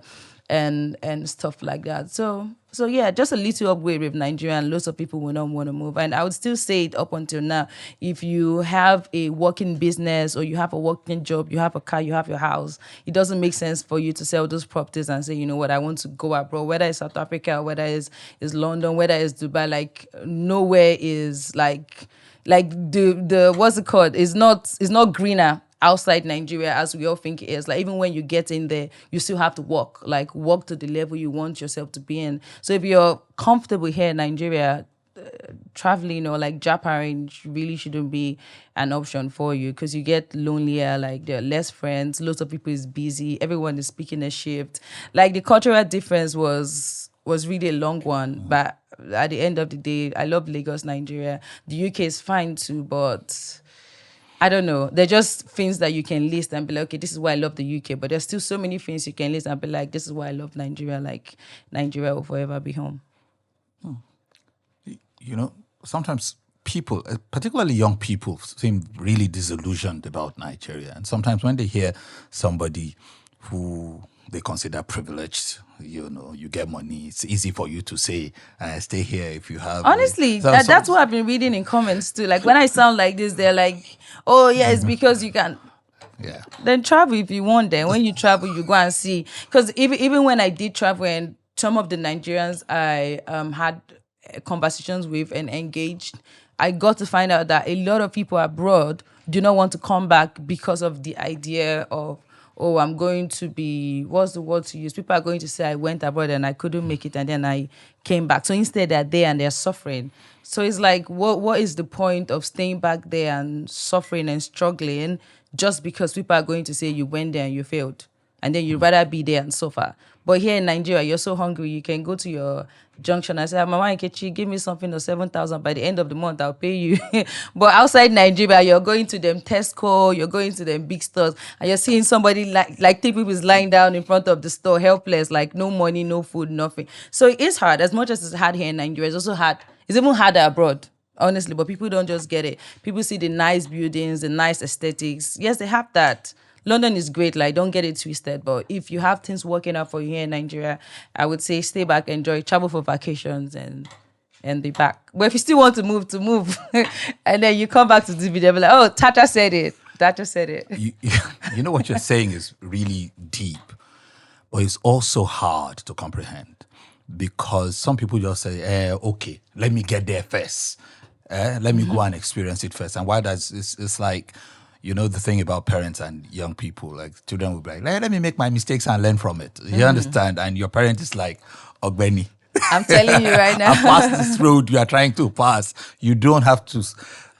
and stuff like that. So yeah, just a little upgrade with Nigeria, and lots of people will not want to move. And I would still say it up until now, if you have a working business or you have a working job, you have a car, you have your house, it doesn't make sense for you to sell those properties and say, you know what, I want to go abroad, whether it's South Africa, whether it's London, whether it's Dubai. Like nowhere is like the what's it called? It's not greener outside Nigeria as we all think it is. Like even when you get in there, you still have to walk to the level you want yourself to be in. So if you're comfortable here in Nigeria, traveling or like Japan really shouldn't be an option for you because you get lonelier. Like there are less friends, lots of people is busy, everyone is speaking a shift. Like the cultural difference was really a long one, but at the end of the day, I love Lagos, Nigeria. The UK is fine too, but I don't know. They're just things that you can list and be like, okay, this is why I love the UK. But there's still so many things you can list and be like, this is why I love Nigeria. Like Nigeria will forever be home.
You know, sometimes people, particularly young people, seem really disillusioned about Nigeria. And sometimes when they hear somebody who they consider privileged, you know, you get money, it's easy for you to say, stay here if you have.
Honestly, that's what I've been reading in comments too. Like when I sound like this, they're like, oh, yeah, it's because you can.
Yeah.
Then travel if you want. Then when you travel, you go and see. Because even when I did travel, and some of the Nigerians I had conversations with and engaged, I got to find out that a lot of people abroad do not want to come back because of the idea of, oh, I'm going to be, what's the word to use? People are going to say I went abroad and I couldn't make it and then I came back. So instead they're there and they're suffering. So it's like, what is the point of staying back there and suffering and struggling just because people are going to say you went there and you failed? And then you'd rather be there and suffer. But here in Nigeria, you're so hungry, you can go to your junction and say, Mama Nkechi, give me something of 7,000. By the end of the month, I'll pay you. But outside Nigeria, you're going to them Tesco, you're going to them big stores, and you're seeing somebody like three people is lying down in front of the store, helpless, like no money, no food, nothing. So it is hard. As much as it's hard here in Nigeria, it's also hard. It's even harder abroad, honestly. But people don't just get it. People see the nice buildings, the nice aesthetics. Yes, they have that. London is great, like don't get it twisted. But if you have things working out for you here in Nigeria, I would say stay back, enjoy, travel for vacations and be back. But if you still want to move. And then you come back to this video, be like, oh, Tacha said it. Tacha said it.
You know what you're saying is really deep, but it's also hard to comprehend because some people just say, okay, let me get there first. Let me go and experience it first. And why does it's like, you know, the thing about parents and young people, like children will be like, let me make my mistakes and learn from it. You understand? And your parent is like, Ogbeni,
I'm telling you right now.
I passed this road you are trying to pass. You don't have to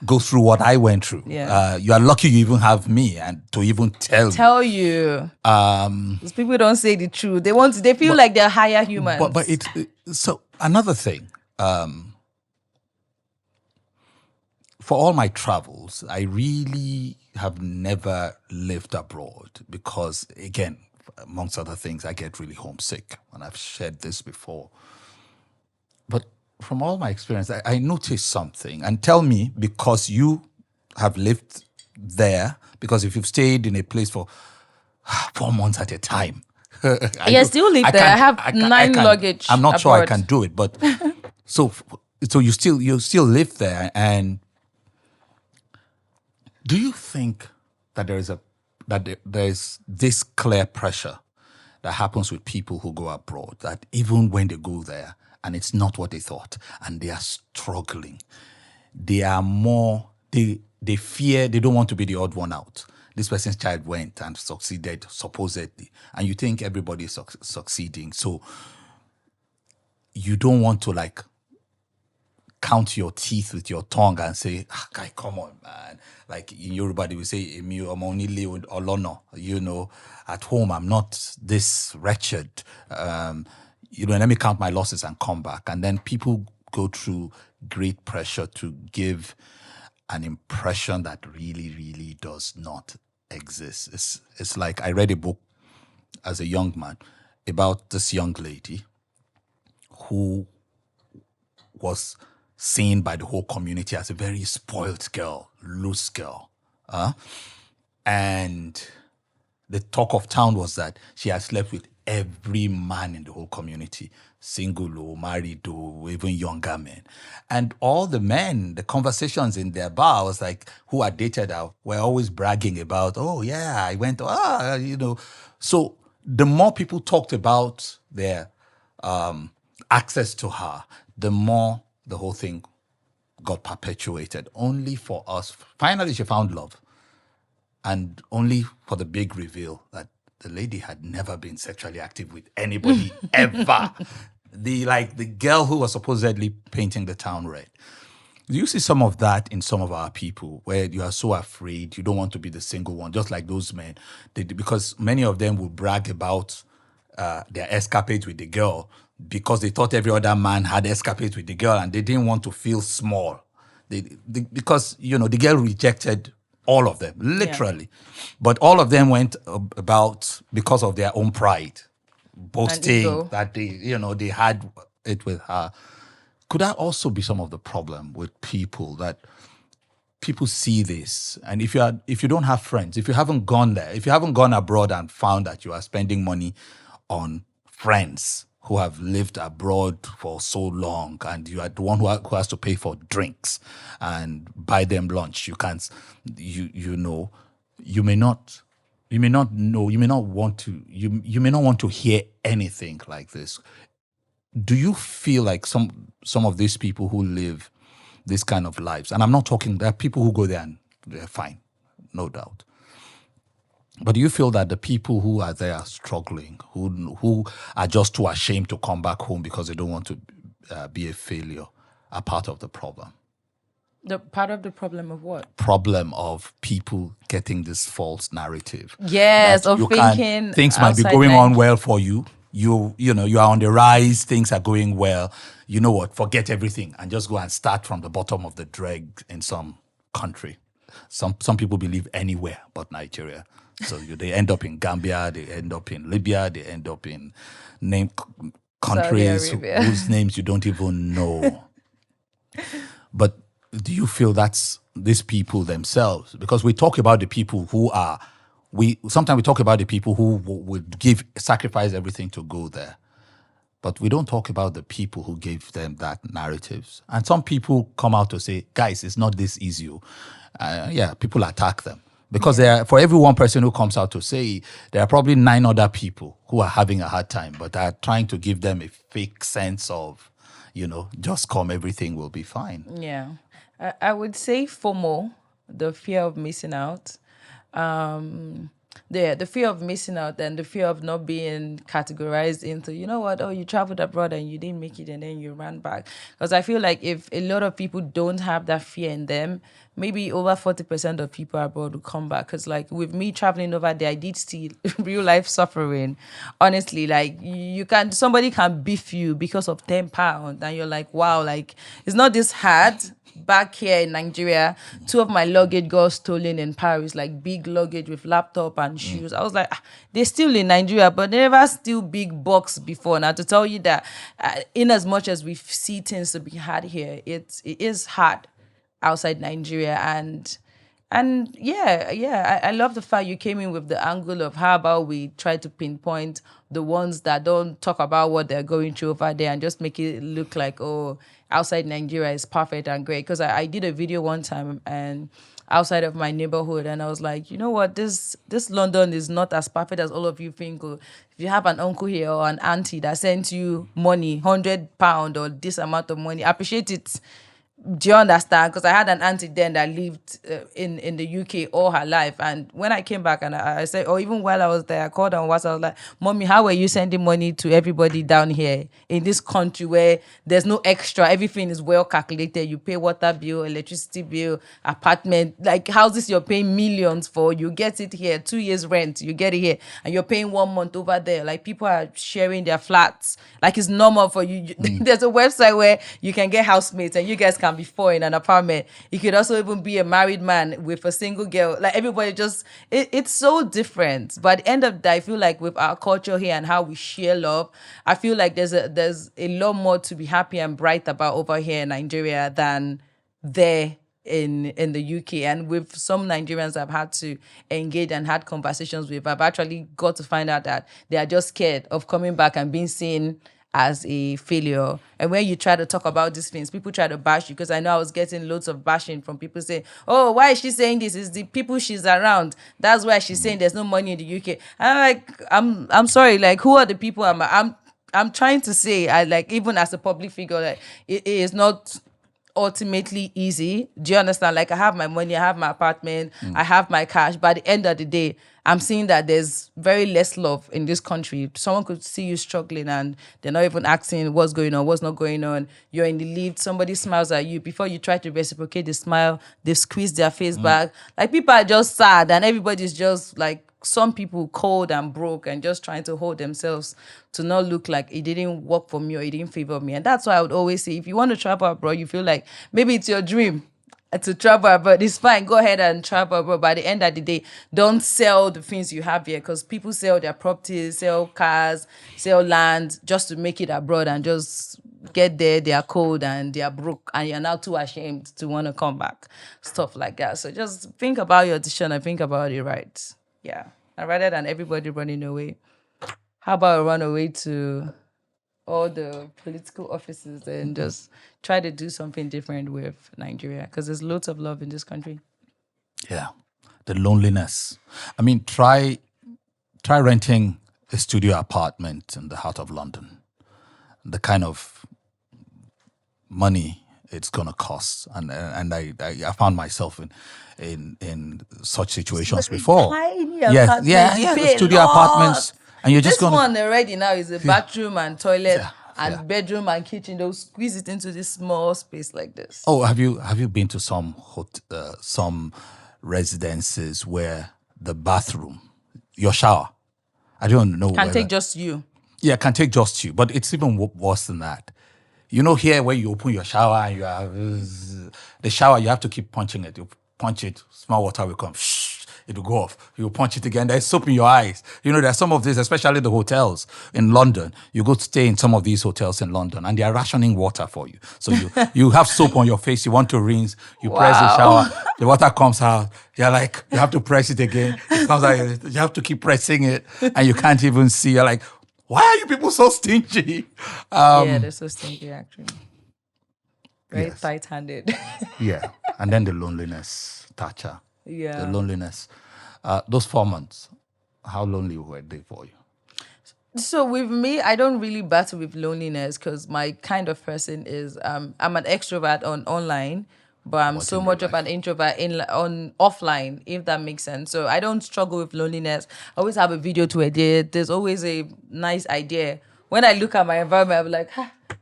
go through what I went through.
Yeah.
You are lucky you even have me and to even tell
you. These people don't say the truth. They feel like they're higher humans.
But so another thing. For all my travels, I really have never lived abroad because, again, amongst other things, I get really homesick, and I've shared this before. But from all my experience, I noticed something. And tell me, because you have lived there, because if you've stayed in a place for 4 months at a time.
I still live there. I have 9 luggage.
I'm not
abroad.
sure I can do it, but so you still live there. And do you think that there's this clear pressure that happens with people who go abroad, that even when they go there and it's not what they thought and they are struggling, they are more, they fear, they don't want to be the odd one out. This person's child went and succeeded, supposedly, and you think everybody is succeeding. So you don't want to like count your teeth with your tongue and say, guy, come on, man. Like in Yoruba, they will say, I'm only olono. You know, at home, I'm not this wretched. Let me count my losses and come back. And then people go through great pressure to give an impression that really, really does not exist. It's like I read a book as a young man about this young lady who was seen by the whole community as a very spoiled girl, loose girl. And the talk of town was that she had slept with every man in the whole community, single or married or even younger men. And all the men, the conversations in their bar was like, who had dated her, were always bragging about, oh yeah, I went, So the more people talked about their access to her, the more the whole thing got perpetuated, only for us. Finally, she found love. and only for the big reveal that the lady had never been sexually active with anybody ever. The girl who was supposedly painting the town red. Do you see some of that in some of our people where you are so afraid, you don't want to be the single one, just like those men? Because many of them will brag about their escapades with the girl because they thought every other man had escapades with the girl and they didn't want to feel small. Because, the girl rejected all of them, literally. But all of them went about because of their own pride, boasting
ego.
that they had it with her. Could that also be some of the problem with people, that people see this? And if you don't have friends, if you haven't gone there, if you haven't gone abroad and found that you are spending money on friends who have lived abroad for so long, and you are the one who has to pay for drinks and buy them lunch, you can't, you may not want to hear anything like this. Do you feel like some of these people who live this kind of lives, and I'm not talking, there are people who go there and they're fine, no doubt. But do you feel that the people who are there struggling, who are just too ashamed to come back home because they don't want to be a failure, are part of the problem?
The part of the problem of what?
Problem of people getting this false narrative.
Yes,
that
of thinking
things might be
outside
going on
Nigeria.
well for you. You are on the rise, things are going well. You know what? Forget everything and just go and start from the bottom of the drag in some country. Some people believe anywhere but Nigeria. So they end up in Gambia, they end up in Libya, they end up in countries whose names you don't even know. But do you feel that's these people themselves? Because we talk about the people who are, sometimes we talk about the people who would sacrifice everything to go there. But we don't talk about the people who gave them that narratives. And some people come out to say, guys, it's not this easy. People attack them. Because for every one person who comes out to say, there are probably 9 other people who are having a hard time, but are trying to give them a fake sense of, just come, everything will be fine.
Yeah. I would say FOMO, the fear of missing out. The fear of missing out and the fear of not being categorized into, you traveled abroad and you didn't make it and then you ran back. Because I feel like if a lot of people don't have that fear in them, maybe over 40% of people abroad will come back. Because like with me traveling over there, I did see real life suffering. Honestly, like somebody can beef you because of £10 and you're like, wow, like it's not this hard. Back here in Nigeria, 2 of my luggage got stolen in Paris, like big luggage with laptop and shoes. I was like, they steal in Nigeria, but they never steal big box before. Now to tell you that, in as much as we see things to be hard here, it is hard outside Nigeria. And I love the fact you came in with the angle of how about we try to pinpoint the ones that don't talk about what they're going through over there and just make it look like, oh, outside Nigeria is perfect and great. Because I did a video one time and outside of my neighborhood and I was like, you know what, this London is not as perfect as all of you think. If you have an uncle here or an auntie that sends you money, £100 or this amount of money, appreciate it. Do you understand? Because I had an auntie then that lived in the UK all her life. And when I came back and I said, or even while I was there, I called her on WhatsApp. I was like, Mommy, how are you sending money to everybody down here in this country where there's no extra? Everything is well calculated. You pay water bill, electricity bill, apartment, like houses you're paying millions for. You get it here, 2 years rent, you get it here. And you're paying 1 month over there. Like people are sharing their flats. Like it's normal for you. There's a website where you can get housemates and you guys can be 4 in an apartment. You could also even be a married man with a single girl. Like everybody it's so different. But at the end of the day, I feel like with our culture here and how we share love, I feel like there's a lot more to be happy and bright about over here in Nigeria than there in the UK. And with some Nigerians I've had to engage and had conversations with, I've actually got to find out that they are just scared of coming back and being seen as a failure. And when you try to talk about these things, people try to bash you, because I know I was getting loads of bashing from people saying, oh, why is she saying this? It's the people she's around. That's why she's saying there's no money in the UK. And I'm like, I'm sorry, like who are the people I'm trying to say, I like, even as a public figure, like it is not ultimately easy. Do you understand? Like I have my money, I have my apartment, I have my cash. But at the end of the day, I'm seeing that there's very less love in this country. Someone could see you struggling and they're not even asking what's going on, what's not going on. You're in the lift, somebody smiles at you. Before you try to reciprocate the smile, they've squeezed their face back. Like people are just sad and everybody's just like, some people cold and broke and just trying to hold themselves to not look like it didn't work for me or it didn't favor me. And that's why I would always say, if you want to travel abroad, you feel like maybe it's your dream to travel abroad, it's fine. Go ahead and travel abroad. By the end of the day, don't sell the things you have here, because people sell their properties, sell cars, sell land just to make it abroad and just get there. They are cold and they are broke and you're now too ashamed to want to come back. Stuff like that. So just think about your decision and think about it right. Yeah. And rather than everybody running away, how about run away to all the political offices and just try to do something different with Nigeria? Because there's loads of love in this country.
Yeah. The loneliness. I mean, try renting a studio apartment in the heart of London. The kind of money it's gonna cost, and I found myself in such situations before.
Tiny
Yes,
apartment,
yeah,
you
the
pay a
studio
lot.
apartments, and you're just
This
gonna.
one already now is a bathroom and toilet and
yeah.
bedroom and kitchen. They'll squeeze it into this small space like this.
Oh, have you been to some residences where the bathroom, your shower, I don't know.
Can take just you.
Yeah, can take just you, but it's even worse than that. You know, here where you open your shower and you have the shower, you have to keep punching it. You punch it, small water will come, it will go off. You punch it again, there's soap in your eyes. You know, there's some of this, especially the hotels in London. You go to stay in some of these hotels in London and they are rationing water for you. So you have soap on your face, you want to rinse, you press the shower, the water comes out. You're like, you have to press it again. It comes out, you have to keep pressing it and you can't even see. You're like, why are you people so stingy?
Yeah, they're so stinky actually. Very
Yes.
tight-handed.
Yeah. And then the loneliness, Tacha.
Yeah.
The loneliness. Those 4 months, how lonely were they for you?
So with me, I don't really battle with loneliness because my kind of person is I'm an extrovert on online, but I'm
What
so
in
much
real
of an introvert on offline, if that makes sense. So I don't struggle with loneliness. I always have a video to edit. There's always a nice idea. When I look at my environment, I'm like,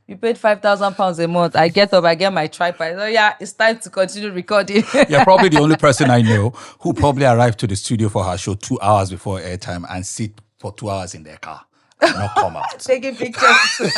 you paid £5,000 a month. I get up, I get my tripod. So yeah, it's time to continue recording.
You're probably the only person I know who probably arrived to the studio for her show 2 hours before airtime and sit for 2 hours in their car and not come out.
Taking pictures.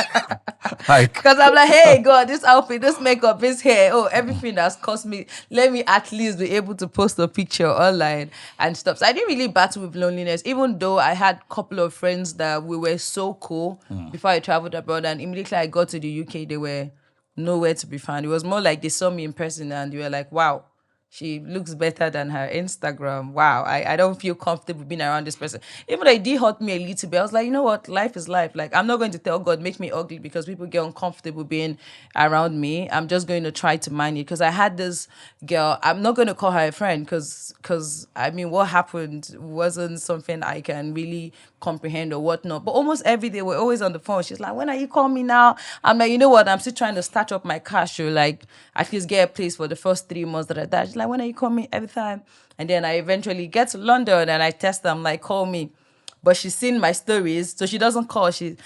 Like,
Because I'm like, hey, God, this outfit, this makeup, this hair, everything that's cost me. Let me at least be able to post a picture online and stuff. So I didn't really battle with loneliness, even though I had a couple of friends that we were so cool before I traveled abroad. And immediately I got to the UK, they were nowhere to be found. It was more like they saw me in person and they were like, wow, she looks better than her Instagram. Wow, I don't feel comfortable being around this person. Even though it did hurt me a little bit, I was like, you know what? Life is life. Like, I'm not going to tell God, make me ugly because people get uncomfortable being around me. I'm just going to try to mind it. Because I had this girl, I'm not going to call her a friend because I mean, what happened wasn't something I can really comprehend or whatnot. But almost every day, we're always on the phone. She's like, when are you calling me now? I'm like, you know what? I'm still trying to start up my cash or like at least get a place for the first 3 months that I did. She's like, when are you calling me? Every time. And then I eventually get to London and I test her. I'm like, call me. But she's seen my stories, so she doesn't call. She's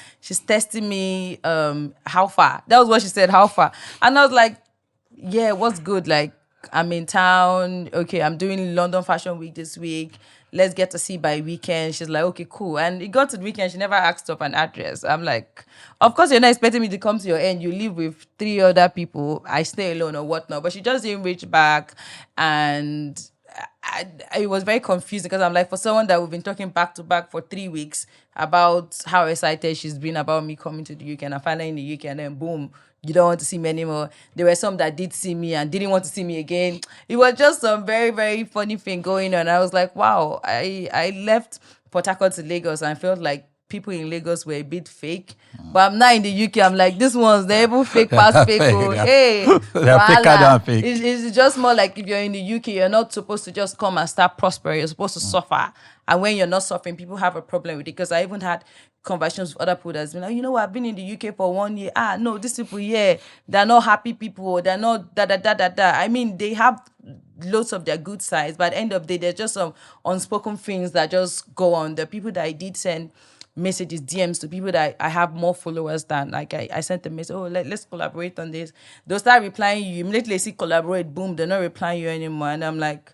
testing me how far. That was what she said, how far. And I was like, yeah, what's good? Like, I'm in town. Okay, I'm doing London Fashion Week this week. Let's get to see by weekend. She's like, okay, cool. And it got to the weekend. She never asked of an address. I'm like, of course, you're not expecting me to come to your end. You live with 3 other people. I stay alone or whatnot. But she just didn't reach back. And it was very confusing because I'm like, for someone that we've been talking back to back for 3 weeks about how excited she's been about me coming to the UK, and I'm finally in the UK, and then boom, you don't want to see me anymore. There were some that did see me and didn't want to see me again. It was just some very, very funny thing going on. I was like, wow, I left Port Harcourt to Lagos and I felt like people in Lagos were a bit fake. But I'm not in the UK. I'm like, this one's they're even fake past fake. Hey,
they're faker than fake.
It's just more like if you're in the UK, you're not supposed to just come and start prospering. You're supposed to suffer. And when you're not suffering, people have a problem with it. Because I even had conversations with other people that's been like, you know what, I've been in the UK for 1 year. No, these people here, they're not happy people. They're not da da da da da. I mean, they have lots of their good sides, but at the end of the day, there's just some unspoken things that just go on. The people that I did send messages, DMs to people that I have more followers than, like I sent a message, oh, let's collaborate on this. They'll start replying you. Immediately see collaborate, boom, they're not replying you anymore. And I'm like,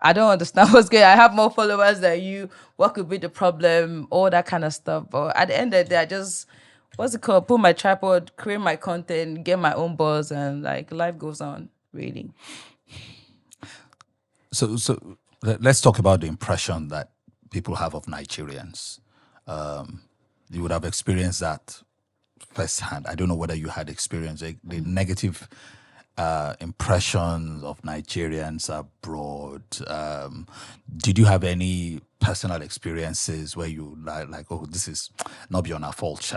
I don't understand what's going on. I have more followers than you. What could be the problem? All that kind of stuff. But at the end of the day, I just, what's it called? Put my tripod, create my content, get my own buzz, and like life goes on, really.
So let's talk about the impression that people have of Nigerians. You would have experienced that firsthand. I don't know whether you had experienced the negative impressions of Nigerians abroad. Did you have any personal experiences where you like, oh, this is not beyond our fault,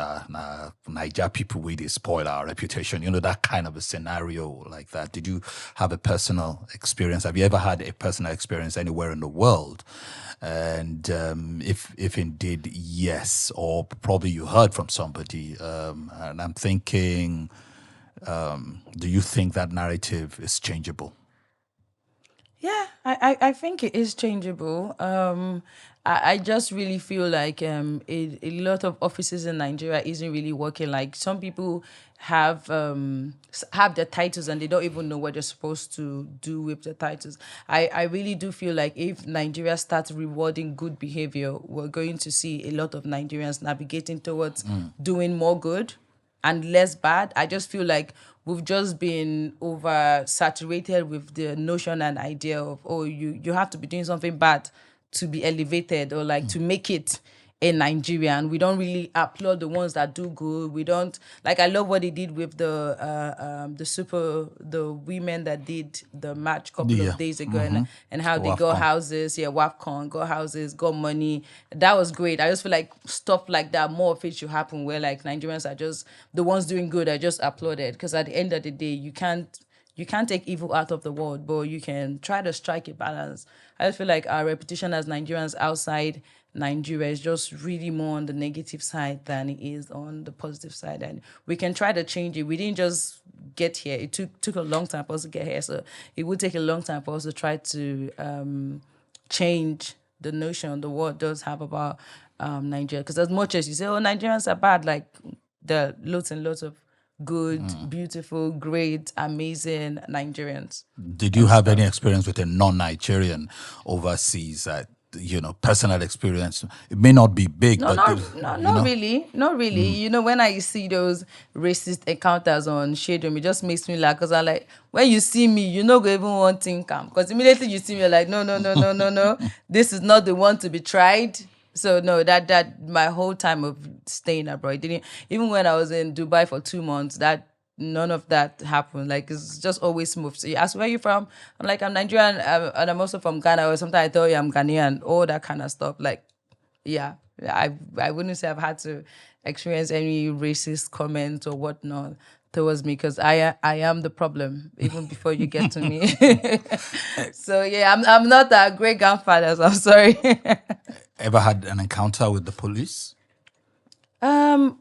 Niger people, we they spoil our reputation, that kind of a scenario like that? Did you have a personal experience? Have you ever had a personal experience anywhere in the world? And if indeed yes, or probably you heard from somebody, and I'm thinking, do you think that narrative is changeable?
Yeah, I think it is changeable. I just really feel like a lot of offices in Nigeria isn't really working. Like some people have their titles and they don't even know what they're supposed to do with the titles. I really do feel like if Nigeria starts rewarding good behavior, we're going to see a lot of Nigerians navigating towards doing more good and less bad. I just feel like we've just been oversaturated with the notion and idea of, oh, you have to be doing something bad to be elevated or like to make it in Nigeria. And we don't really applaud the ones that do good. We don't, like, I love what they did with the women that did the match couple of days ago and how they got
WAFCON.
houses, WAFCON, got houses, got money. That was great. I just feel like stuff like that, more of it should happen where like Nigerians are just, the ones doing good are just applauded. Because at the end of the day, you can't take evil out of the world, but you can try to strike a balance. I just feel like our reputation as Nigerians outside Nigeria is just really more on the negative side than it is on the positive side. And we can try to change it. We didn't just get here. It took a long time for us to get here. So it would take a long time for us to try to change the notion the world does have about Nigeria. Because as much as you say, oh, Nigerians are bad, like there are lots and lots of good, beautiful, great, amazing Nigerians.
Did you have any experience with a non-Nigerian overseas? Personal experience. It may not be big,
No,
but
not really. Not really. When I see those racist encounters on Shadeway, it just makes me laugh because I'm like, when you see me, you know, go even want to come. Because immediately you see me, you're like, no, no, no, no, no, no. This is not the one to be tried. So no, that my whole time of staying abroad, didn't, even when I was in Dubai for 2 months, that none of that happened. Like it's just always smooth. So you ask where you from, I'm like, I'm Nigerian, and I'm also from Ghana. Or sometimes I tell you I'm Ghanaian, all that kind of stuff. Like, yeah, I wouldn't say I've had to experience any racist comments or whatnot towards me because I am the problem even before you get to me. So yeah, I'm not a great grandfather. So I'm sorry.
ever had an encounter with the police? Or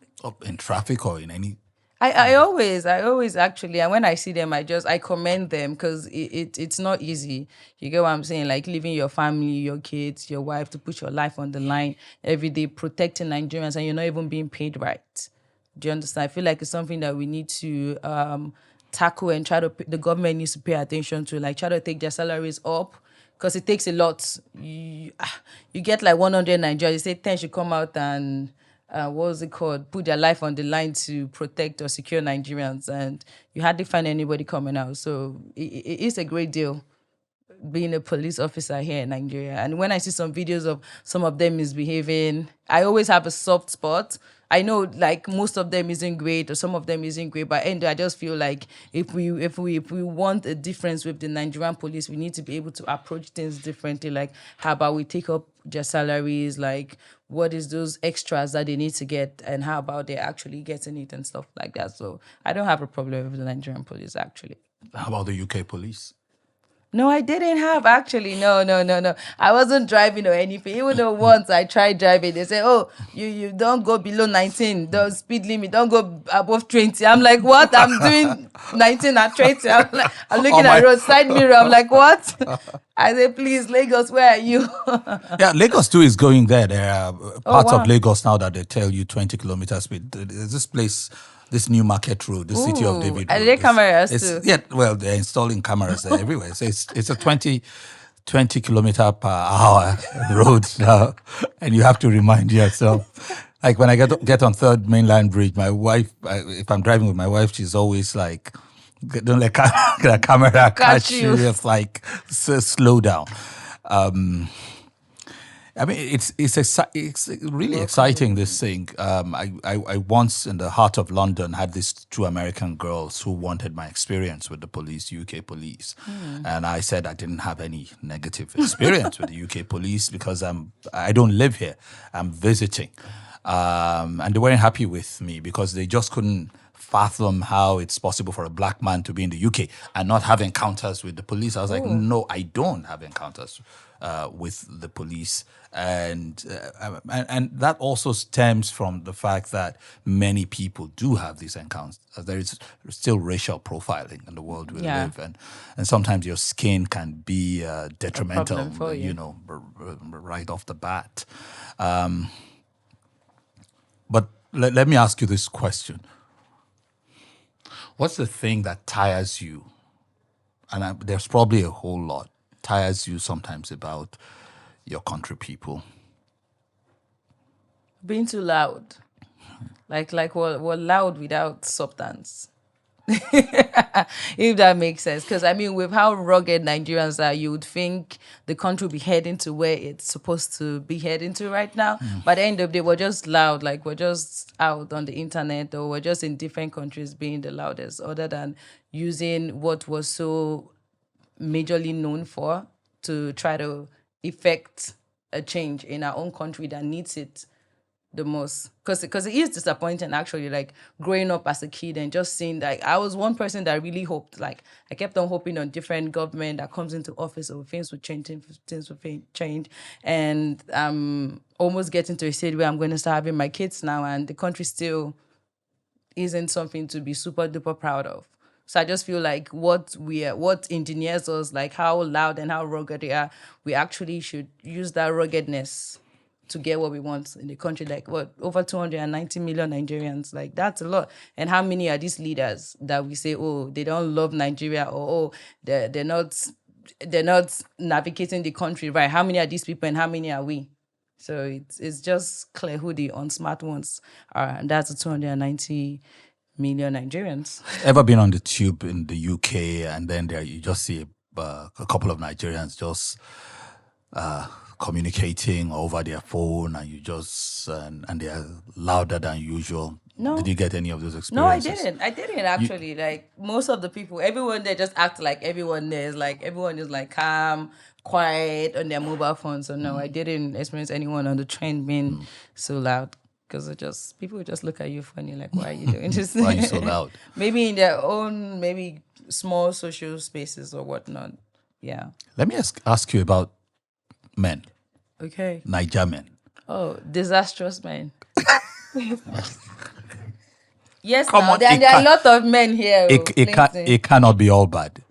in traffic or in any?
I always actually, and when I see them, I commend them because it's not easy. You get what I'm saying? Like leaving your family, your kids, your wife to put your life on the line every day, protecting Nigerians, and you're not even being paid right. Do you understand? I feel like it's something that we need to tackle and the government needs to pay attention to, like try to take their salaries up because it takes a lot. You get like 100 Nigerians, you say 10 should come out and what was it called? Put their life on the line to protect or secure Nigerians, and you hardly find anybody coming out. So it is a great deal being a police officer here in Nigeria. And when I see some videos of some of them misbehaving, I always have a soft spot. I know like most of them isn't great or some of them isn't great, but I just feel like if we want a difference with the Nigerian police, we need to be able to approach things differently. Like how about we take up their salaries, like what is those extras that they need to get and how about they're actually getting it and stuff like that. So I don't have a problem with the Nigerian police actually.
How about the UK police?
No, I didn't have actually. No, no, no, no. I wasn't driving or anything. Even though once I tried driving, they say, "Oh, you don't go below 19. Don't speed limit. Don't go above 20." I'm like, "What? I'm doing 19 at 20." I'm like, I'm
Oh
looking at
my.
roadside mirror. I'm like, "What?" I say, "Please, Lagos, where are you?"
Yeah, Lagos too is going there. There are
Oh
parts of
wow.
Lagos now that they tell you 20 kilometers speed. There's this place, this new market road, the City of
Ooh,
David
and
road.
they cameras
It's
too.
yeah, well, they're installing cameras there everywhere. So it's a 20 kilometer per hour road now, and you have to remind yourself. Like when I get on Third Mainland Bridge, my wife, if I'm driving with my wife, she's always like, "Don't let the camera
Catch
catch you."
you.
It's like, slow down. I mean, it's really exciting.
Welcome.
This thing. I once in the heart of London had these two American girls who wanted my experience with the police, UK police, and I said I didn't have any negative experience with the UK police because I don't live here. I'm visiting, and they weren't happy with me because they just couldn't fathom how it's possible for a black man to be in the UK and not have encounters with the police. I was like,
Oh,
no, I don't have encounters with the police, and that also stems from the fact that many people do have these encounters. There is still racial profiling in the world we
yeah,
live, and sometimes your skin can be
a problem
detrimental,
for you.
right off the bat. But let me ask you this question. What's the thing that tires you? And there's probably a whole lot tires you sometimes about your country people.
Being too loud. Like we're loud without substance. If that makes sense. Because I mean, with how rugged Nigerians are, you would think the country would be heading to where it's supposed to be heading to right now. But at the end of the day, we're just loud. Like we're just out on the internet, or we're just in different countries being the loudest, other than using what was so majorly known for to try to effect a change in our own country that needs it the most, because it is disappointing actually, like growing up as a kid and just seeing, like I was one person that really hoped, like I kept on hoping on different government that comes into office, or things would change, things would change, and almost getting to a stage where I'm going to start having my kids now, and the country still isn't something to be super duper proud of. So I just feel like what engineers us, like how loud and how rugged they are, we actually should use that ruggedness to get what we want in the country. Like what, over 290 million Nigerians, like that's a lot. And how many are these leaders that we say, oh, they don't love Nigeria, or oh, they're not navigating the country right? How many are these people and how many are we? So it's just clear who the unsmart ones are, and that's the 290 million Nigerians.
Ever been on the tube in the UK and then there you just see a couple of Nigerians just communicating over their phone, and you just and they are louder than usual? Did
No,
you get any of those
no, I
experiences?
didn't. I didn't actually. Like most of the people, everyone there just act like everyone there is like, everyone is like calm, quiet on their mobile phones. So no, I didn't experience anyone on the train being so loud. Because it just, people would just look at you funny, like, why are you doing this?
Why are you so loud?
Maybe in their own, maybe small social spaces or whatnot. Yeah.
Let me ask you about men,
Okay.
Niger men.
Oh, disastrous men. Yes,
Come
now
on,
there are a lot of men here. Oh, plenty.
it cannot be all bad.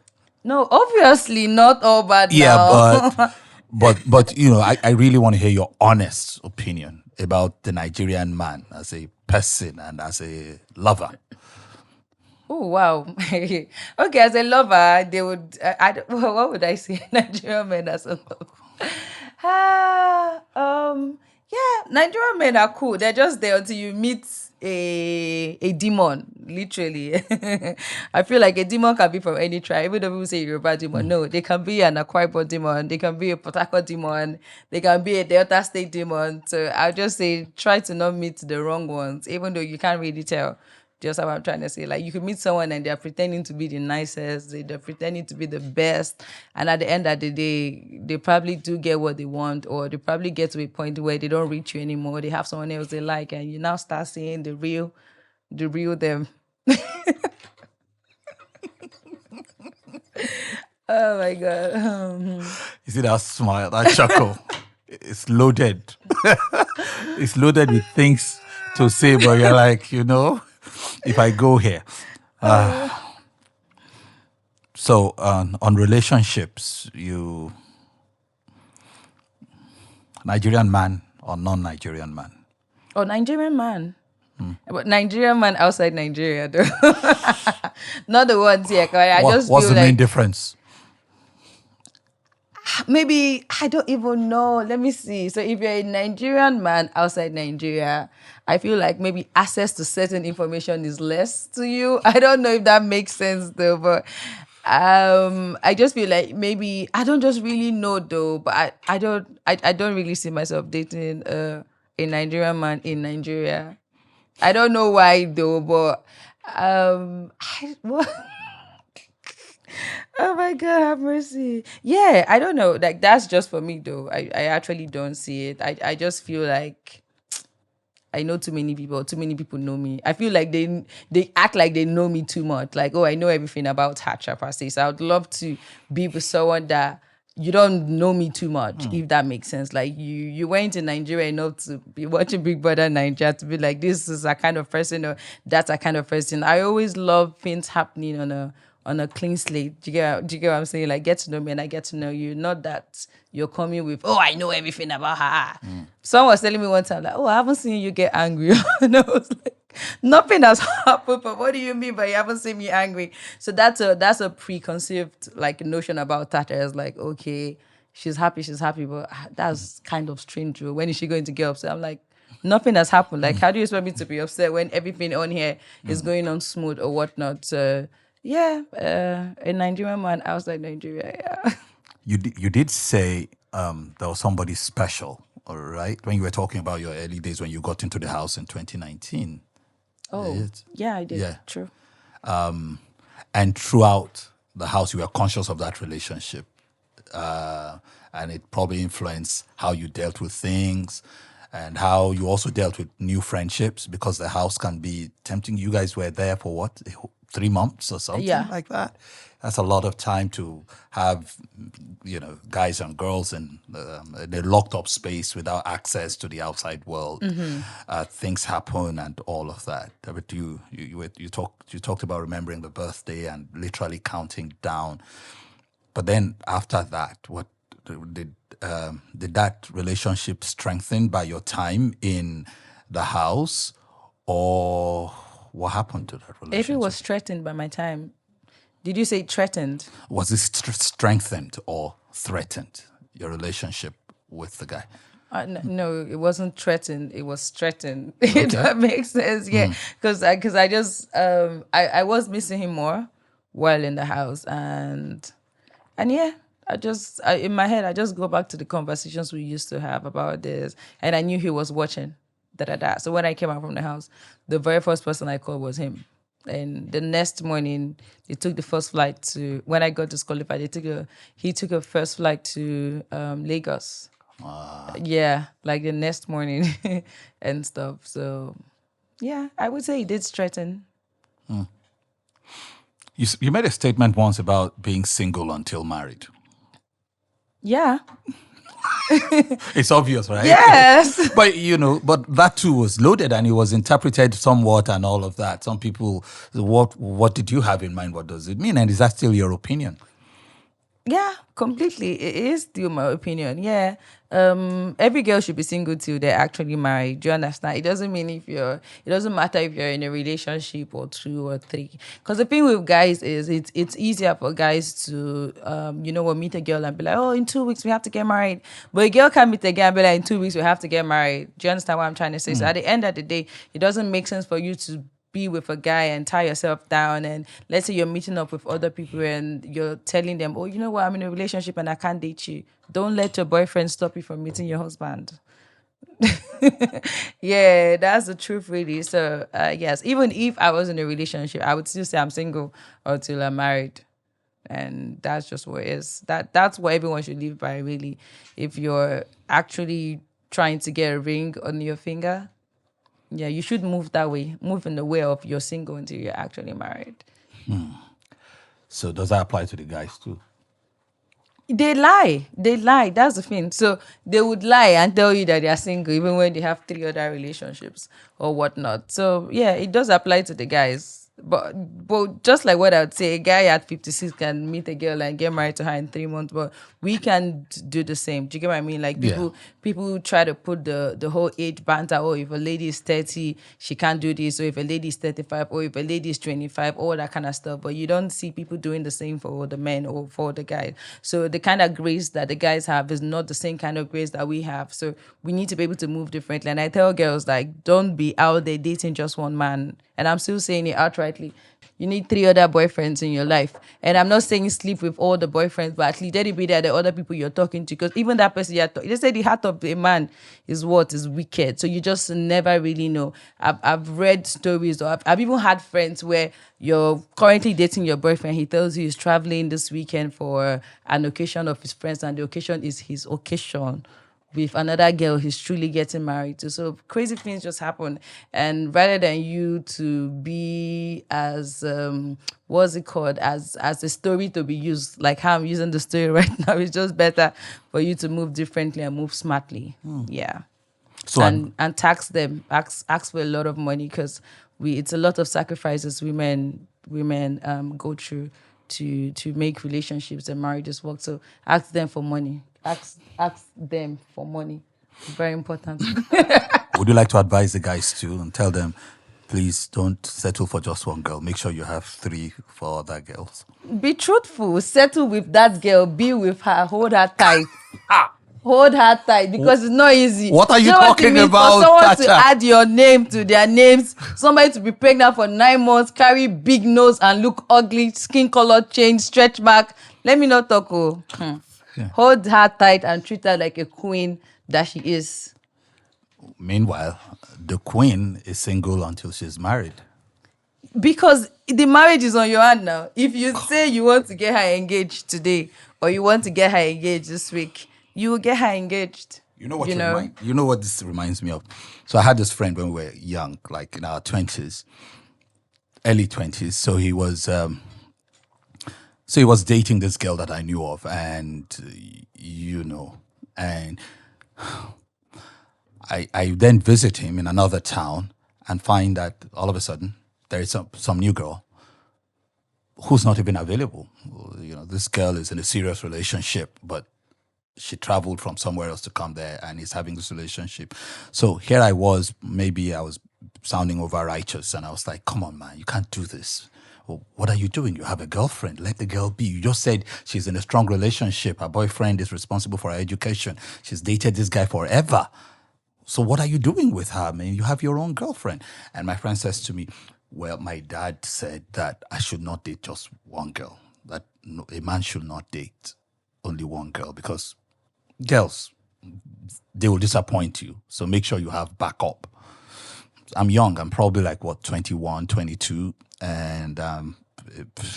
No, obviously not all bad
Yeah,
now.
but I really want to hear your honest opinion about the Nigerian man as a person and as a lover.
Oh wow. Okay, as a lover, they would. What would I say? Nigerian men as a lover. Ah, yeah, Nigerian men are cool. They're just there until you meet a demon, literally. I feel like a demon can be from any tribe. Even though people say you're a bad demon, no, they can be an Akwa Ibom demon, they can be a Port Harcourt demon, they can be a Delta State demon. So I'll just say try to not meet the wrong ones, even though you can't really tell. Just how I'm trying to say. Like you could meet someone and they're pretending to be the nicest, they're pretending to be the best. And at the end of the day, they probably do get what they want, or they probably get to a point where they don't reach you anymore. They have someone else they like, and you now start seeing the real them. Oh my God.
You see that smile, that chuckle? It's loaded. It's loaded with things to say, but you're like, if I go here. So on relationships, Nigerian man or non-Nigerian man?
Oh, Nigerian man. But Nigerian man outside Nigeria, though. Not the ones here. 'Cause I just
What's
feel
the main
like
difference?
maybe I don't even know. Let me see. So if you're a Nigerian man outside Nigeria, I feel like maybe access to certain information is less to you. I don't know if that makes sense though, but I just feel like maybe I don't just really know though, but I don't really see myself dating a Nigerian man in Nigeria. I don't know why though, but what? Oh my God, have mercy. Yeah, I don't know. Like that's just for me though. I actually don't see it. I just feel like I know too many people. Too many people know me. I feel like they act like they know me too much. Like, oh, I know everything about Tacha per se. So I would love to be with someone that you don't know me too much, if that makes sense. Like you went to Nigeria enough to be watching Big Brother Nigeria to be like, this is a kind of person or that's a kind of person. I always love things happening on a clean slate. Do you get what I'm saying? Like get to know me and I get to know you. Not that you're coming with, oh, I know everything about her. Someone was telling me one time, like, oh, I haven't seen you get angry. And I was like, nothing has happened, but what do you mean by you haven't seen me angry? So that's a preconceived like notion about Tata. It's like, okay, she's happy, but that's kind of strange. When is she going to get upset? I'm like, nothing has happened. Like, how do you expect me to be upset when everything on here is going on smooth or whatnot? So yeah, a Nigerian man outside Nigeria, yeah.
You did say there was somebody special, all right, when you were talking about your early days when you got into the house in 2019.
Oh, yeah, I did.
Yeah.
True.
And throughout the house, you were conscious of that relationship. And it probably influenced how you dealt with things and how you also dealt with new friendships because the house can be tempting. You guys were there for what, 3 months or something
Yeah.
like that? That's a lot of time to have, guys and girls in a locked up space without access to the outside world. Things happen and all of that. But you talked about remembering the birthday and literally counting down. But then after that, what did that relationship strengthen by your time in the house, or what happened to that relationship?
If it was threatened by my time, did you say threatened?
Was it strengthened or threatened, your relationship with the guy?
No, it wasn't threatened. It was threatened. If that makes sense, yeah. Because I just I was missing him more while in the house, and yeah, in my head I just go back to the conversations we used to have about this, and I knew he was watching. So when I came out from the house, the very first person I called was him. And the next morning, they took the first flight to. When I got disqualified, he took a first flight to Lagos. Yeah, like the next morning and stuff. So, yeah, I would say he did threaten.
You made a statement once about being single until married.
Yeah.
It's obvious, right?
Yes.
but that too was loaded and it was interpreted somewhat and all of that. Some people, what did you have in mind? What does it mean? And is that still your opinion?
Yeah, completely. It is still my opinion. Yeah. Every girl should be single till they're actually married. Do you understand? It doesn't matter if you're in a relationship or 2 or 3. Because the thing with guys is it's easier for guys to meet a girl and be like, oh, in 2 weeks we have to get married. But a girl can meet a guy and be like, in 2 weeks we have to get married. Do you understand what I'm trying to say? So at the end of the day, it doesn't make sense for you to be with a guy and tie yourself down, and let's say you're meeting up with other people and you're telling them, oh, you know what, I'm in a relationship and I can't date you. Don't let your boyfriend stop you from meeting your husband. Yeah, that's the truth really. So yes, even if I was in a relationship, I would still say I'm single until I'm married. And that's just what it is. That's what everyone should live by really. If you're actually trying to get a ring on your finger, yeah, you should move that way. Move in the way of you're single until you're actually married.
So does that apply to the guys too?
They lie. They lie. That's the thing. So they would lie and tell you that they are single even when they have 3 other relationships or whatnot. So yeah, it does apply to the guys. But just like what I would say, a guy at 56 can meet a girl and get married to her in 3 months, but we can do the same. Do you get what I mean? Like
Yeah.
people try to put the whole age banter. Oh, if a lady is 30, she can't do this. Or if a lady is 35, or if a lady is 25, all that kind of stuff. But you don't see people doing the same for the men or for the guys. So the kind of grace that the guys have is not the same kind of grace that we have. So we need to be able to move differently. And I tell girls, like, don't be out there dating just one man. And I'm still saying it outrightly. You need 3 other boyfriends in your life. And I'm not saying sleep with all the boyfriends, but at least let it be that the other people you're talking to. Because even that person you're talking, they say the heart of a man is what is wicked. So you just never really know. I've read stories, or I've even had friends where you're currently dating your boyfriend. He tells you he's traveling this weekend for an occasion of his friends, and the occasion is his occasion with another girl he's truly getting married to. So crazy things just happen. And rather than you to be as what's it called, as a story to be used, like how I'm using the story right now, it's just better for you to move differently and move smartly. Yeah.
So
And tax them, ask for a lot of money, because it's a lot of sacrifices women go through to make relationships and marriages work. So ask them for money. Ask them for money. Very important.
would you like to advise the guys too and tell them, please don't settle for just one girl. Make sure you have 3, 4 other girls.
Be truthful. Settle with that girl. Be with her. Hold her tight. Hold her tight, because it's not easy.
What are you
know
talking
it means
about,
for someone to
Tacha?
add your name to their names, somebody to be pregnant for 9 months, carry big nose and look ugly, skin color change, stretch mark. Let me not talk.
Yeah.
Hold her tight and treat her like a queen that she is.
Meanwhile, the queen is single until she's married.
Because the marriage is on your hand now. If you say you want to get her engaged today, or you want to get her engaged this week, you will get her engaged.
You know what this reminds me of? So I had this friend when we were young, like in our 20s, early 20s. So he was dating this girl that I knew of, and and I then visit him in another town and find that all of a sudden there is some new girl who's not even available. This girl is in a serious relationship, but she traveled from somewhere else to come there and is having this relationship. So here I was, maybe I was sounding over righteous, and I was like, come on, man, you can't do this. Well, what are you doing? You have a girlfriend. Let the girl be. You just said she's in a strong relationship. Her boyfriend is responsible for her education. She's dated this guy forever. So what are you doing with her, man? You have your own girlfriend. And my friend says to me, well, my dad said that I should not date just one girl, that a man should not date only one girl, because girls, they will disappoint you. So make sure you have backup. I'm young. I'm probably like, 21, 22. And I'm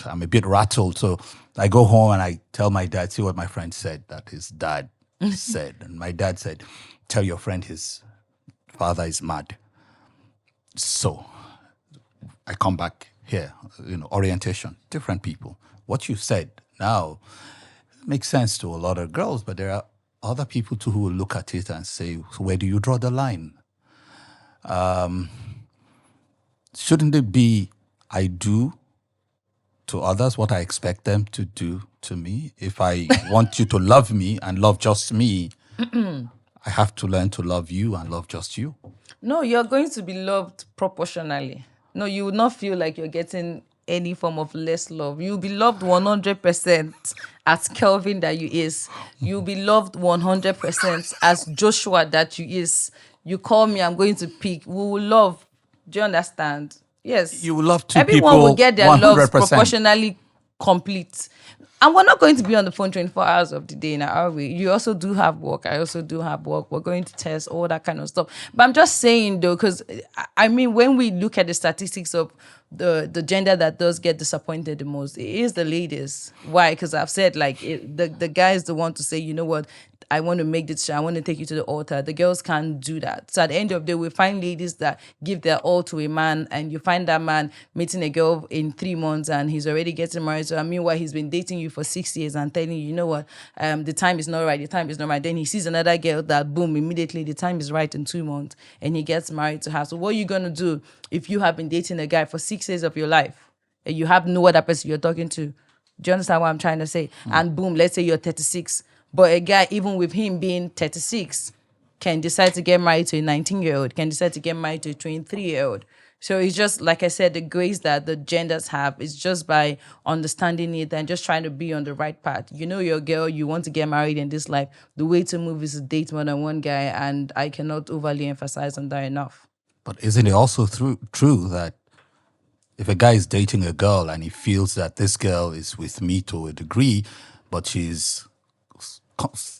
a bit rattled. So I go home and I tell my dad, see what my friend said, that his dad said. And my dad said, tell your friend his father is mad. So I come back here, orientation, different people. What you said now makes sense to a lot of girls, but there are other people too who will look at it and say, so where do you draw the line? Shouldn't it be I do to others what I expect them to do to me? If I want you to love me and love just me, I have to learn to love you and love just you.
No, you're going to be loved proportionally. No, you will not feel like you're getting any form of less love. You'll be loved 100% as Kelvin that you is. You'll be loved 100% as Joshua that you is. You call me, I'm going to pick. We will love. Do you understand? Yes.
You will love two
Everyone
people
will get their
100%.
loves proportionally complete. And we're not going to be on the phone 24 hours of the day now, are we? You also do have work. I also do have work. We're going to test, all that kind of stuff. But I'm just saying, though, because, I mean, when we look at the statistics of the gender that does get disappointed the most, it is the ladies. Why? Because I've said, like, the guy is the one to say, you know what, I want to make this, I want to take you to the altar. The girls can't do that. So at the end of the day, we find ladies that give their all to a man, and you find that man meeting a girl in 3 months and he's already getting married. So meanwhile, he's been dating you for 6 years and telling you, you know what, the time is not right, the time is not right. Then he sees another girl that, boom, immediately the time is right in 2 months and he gets married to her. So what are you going to do if you have been dating a guy for 6 years of your life and you have no other person you're talking to? Do you understand what I'm trying to say? And boom, let's say you're 36. But a guy, even with him being 36, can decide to get married to a 19-year-old, can decide to get married to a 23-year-old. So it's just, like I said, the grace that the genders have is just by understanding it and just trying to be on the right path. You know your girl, you want to get married in this life. The way to move is to date more than one guy, and I cannot overly emphasize on that enough.
But isn't it also true that if a guy is dating a girl and he feels that this girl is with me to a degree, but she's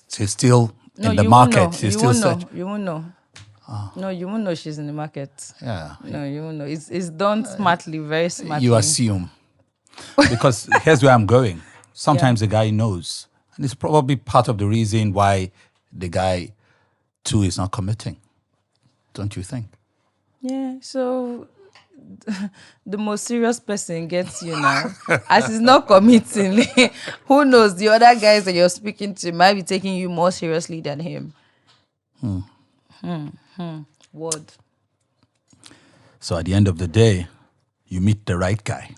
still in the market, she's still
You won't know. No, you won't know she's in the market.
Yeah.
No, you won't know. It's done smartly, very smartly.
You assume. Because here's where I'm going. Sometimes the guy knows. And it's probably part of the reason why the guy too is not committing. Don't you think?
Yeah, so the most serious person gets you now. As he's not committing, who knows? The other guys that you're speaking to might be taking you more seriously than him. Word.
So at the end of the day, you meet the right guy.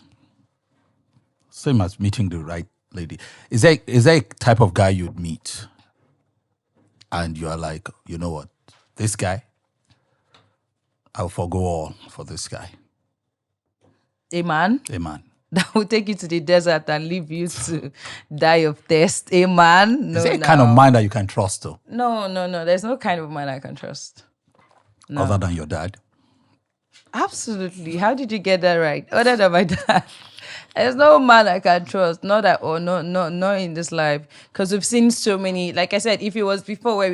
Same as meeting the right lady. Is there a type of guy you'd meet and you're like, you know what, this guy, I'll forgo all for this guy?
A man?
A man.
That will take you to the desert and leave you to die of thirst. A man? No,
is there a kind of man that you can trust though?
No. There's no kind of man I can trust. No.
Other than your dad?
Absolutely. How did you get that right? Other than my dad. There's no man I can trust. Not in this life. Because we've seen so many, like I said, if it was before where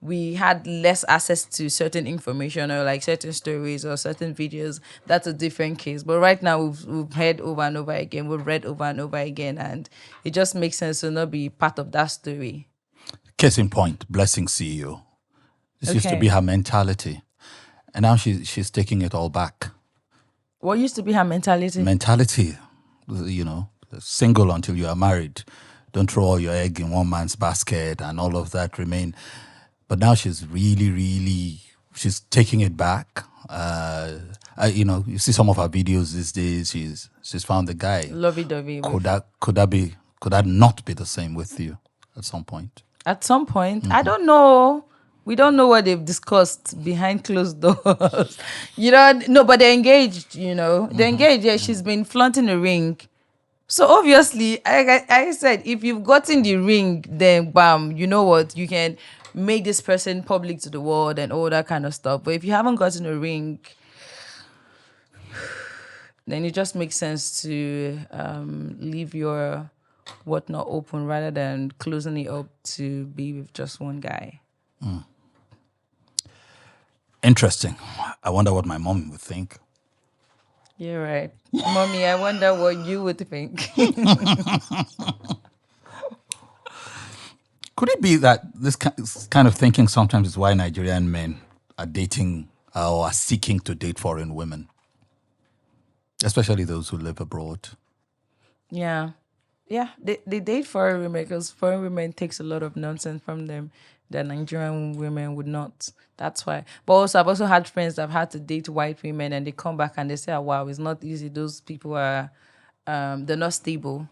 we had less access to certain information or like certain stories or certain videos, that's a different case. But right now we've heard over and over again, we've read over and over again, and it just makes sense to not be part of that story.
Case in point, Blessing CEO. This used to be her mentality. And now she's taking it all back.
What used to be her mentality?
Mentality, single until you are married. Don't throw all your egg in one man's basket and all of that remain. But now she's really, she's taking it back. You see some of her videos these days. She's found the guy.
Lovey-dovey.
Could that not be the same with you at some point?
At some point, I don't know. We don't know what they've discussed behind closed doors. No, but they're engaged, They're engaged. Yeah, she's been flaunting the ring. So obviously, I said, if you've gotten the ring, then bam, you know what? You can make this person public to the world and all that kind of stuff. But if you haven't gotten a ring, then it just makes sense to leave your whatnot open rather than closing it up to be with just one guy.
Interesting. I wonder what my mom would think.
You're right. Mommy, I wonder what you would think.
Could it be that this kind of thinking sometimes is why Nigerian men are dating or are seeking to date foreign women? Especially those who live abroad.
Yeah. Yeah, they date foreign women because foreign women takes a lot of nonsense from them that Nigerian women would not. That's why. But also, I've also had friends that have had to date white women and they come back and they say, oh, wow, it's not easy. Those people are, they're not stable.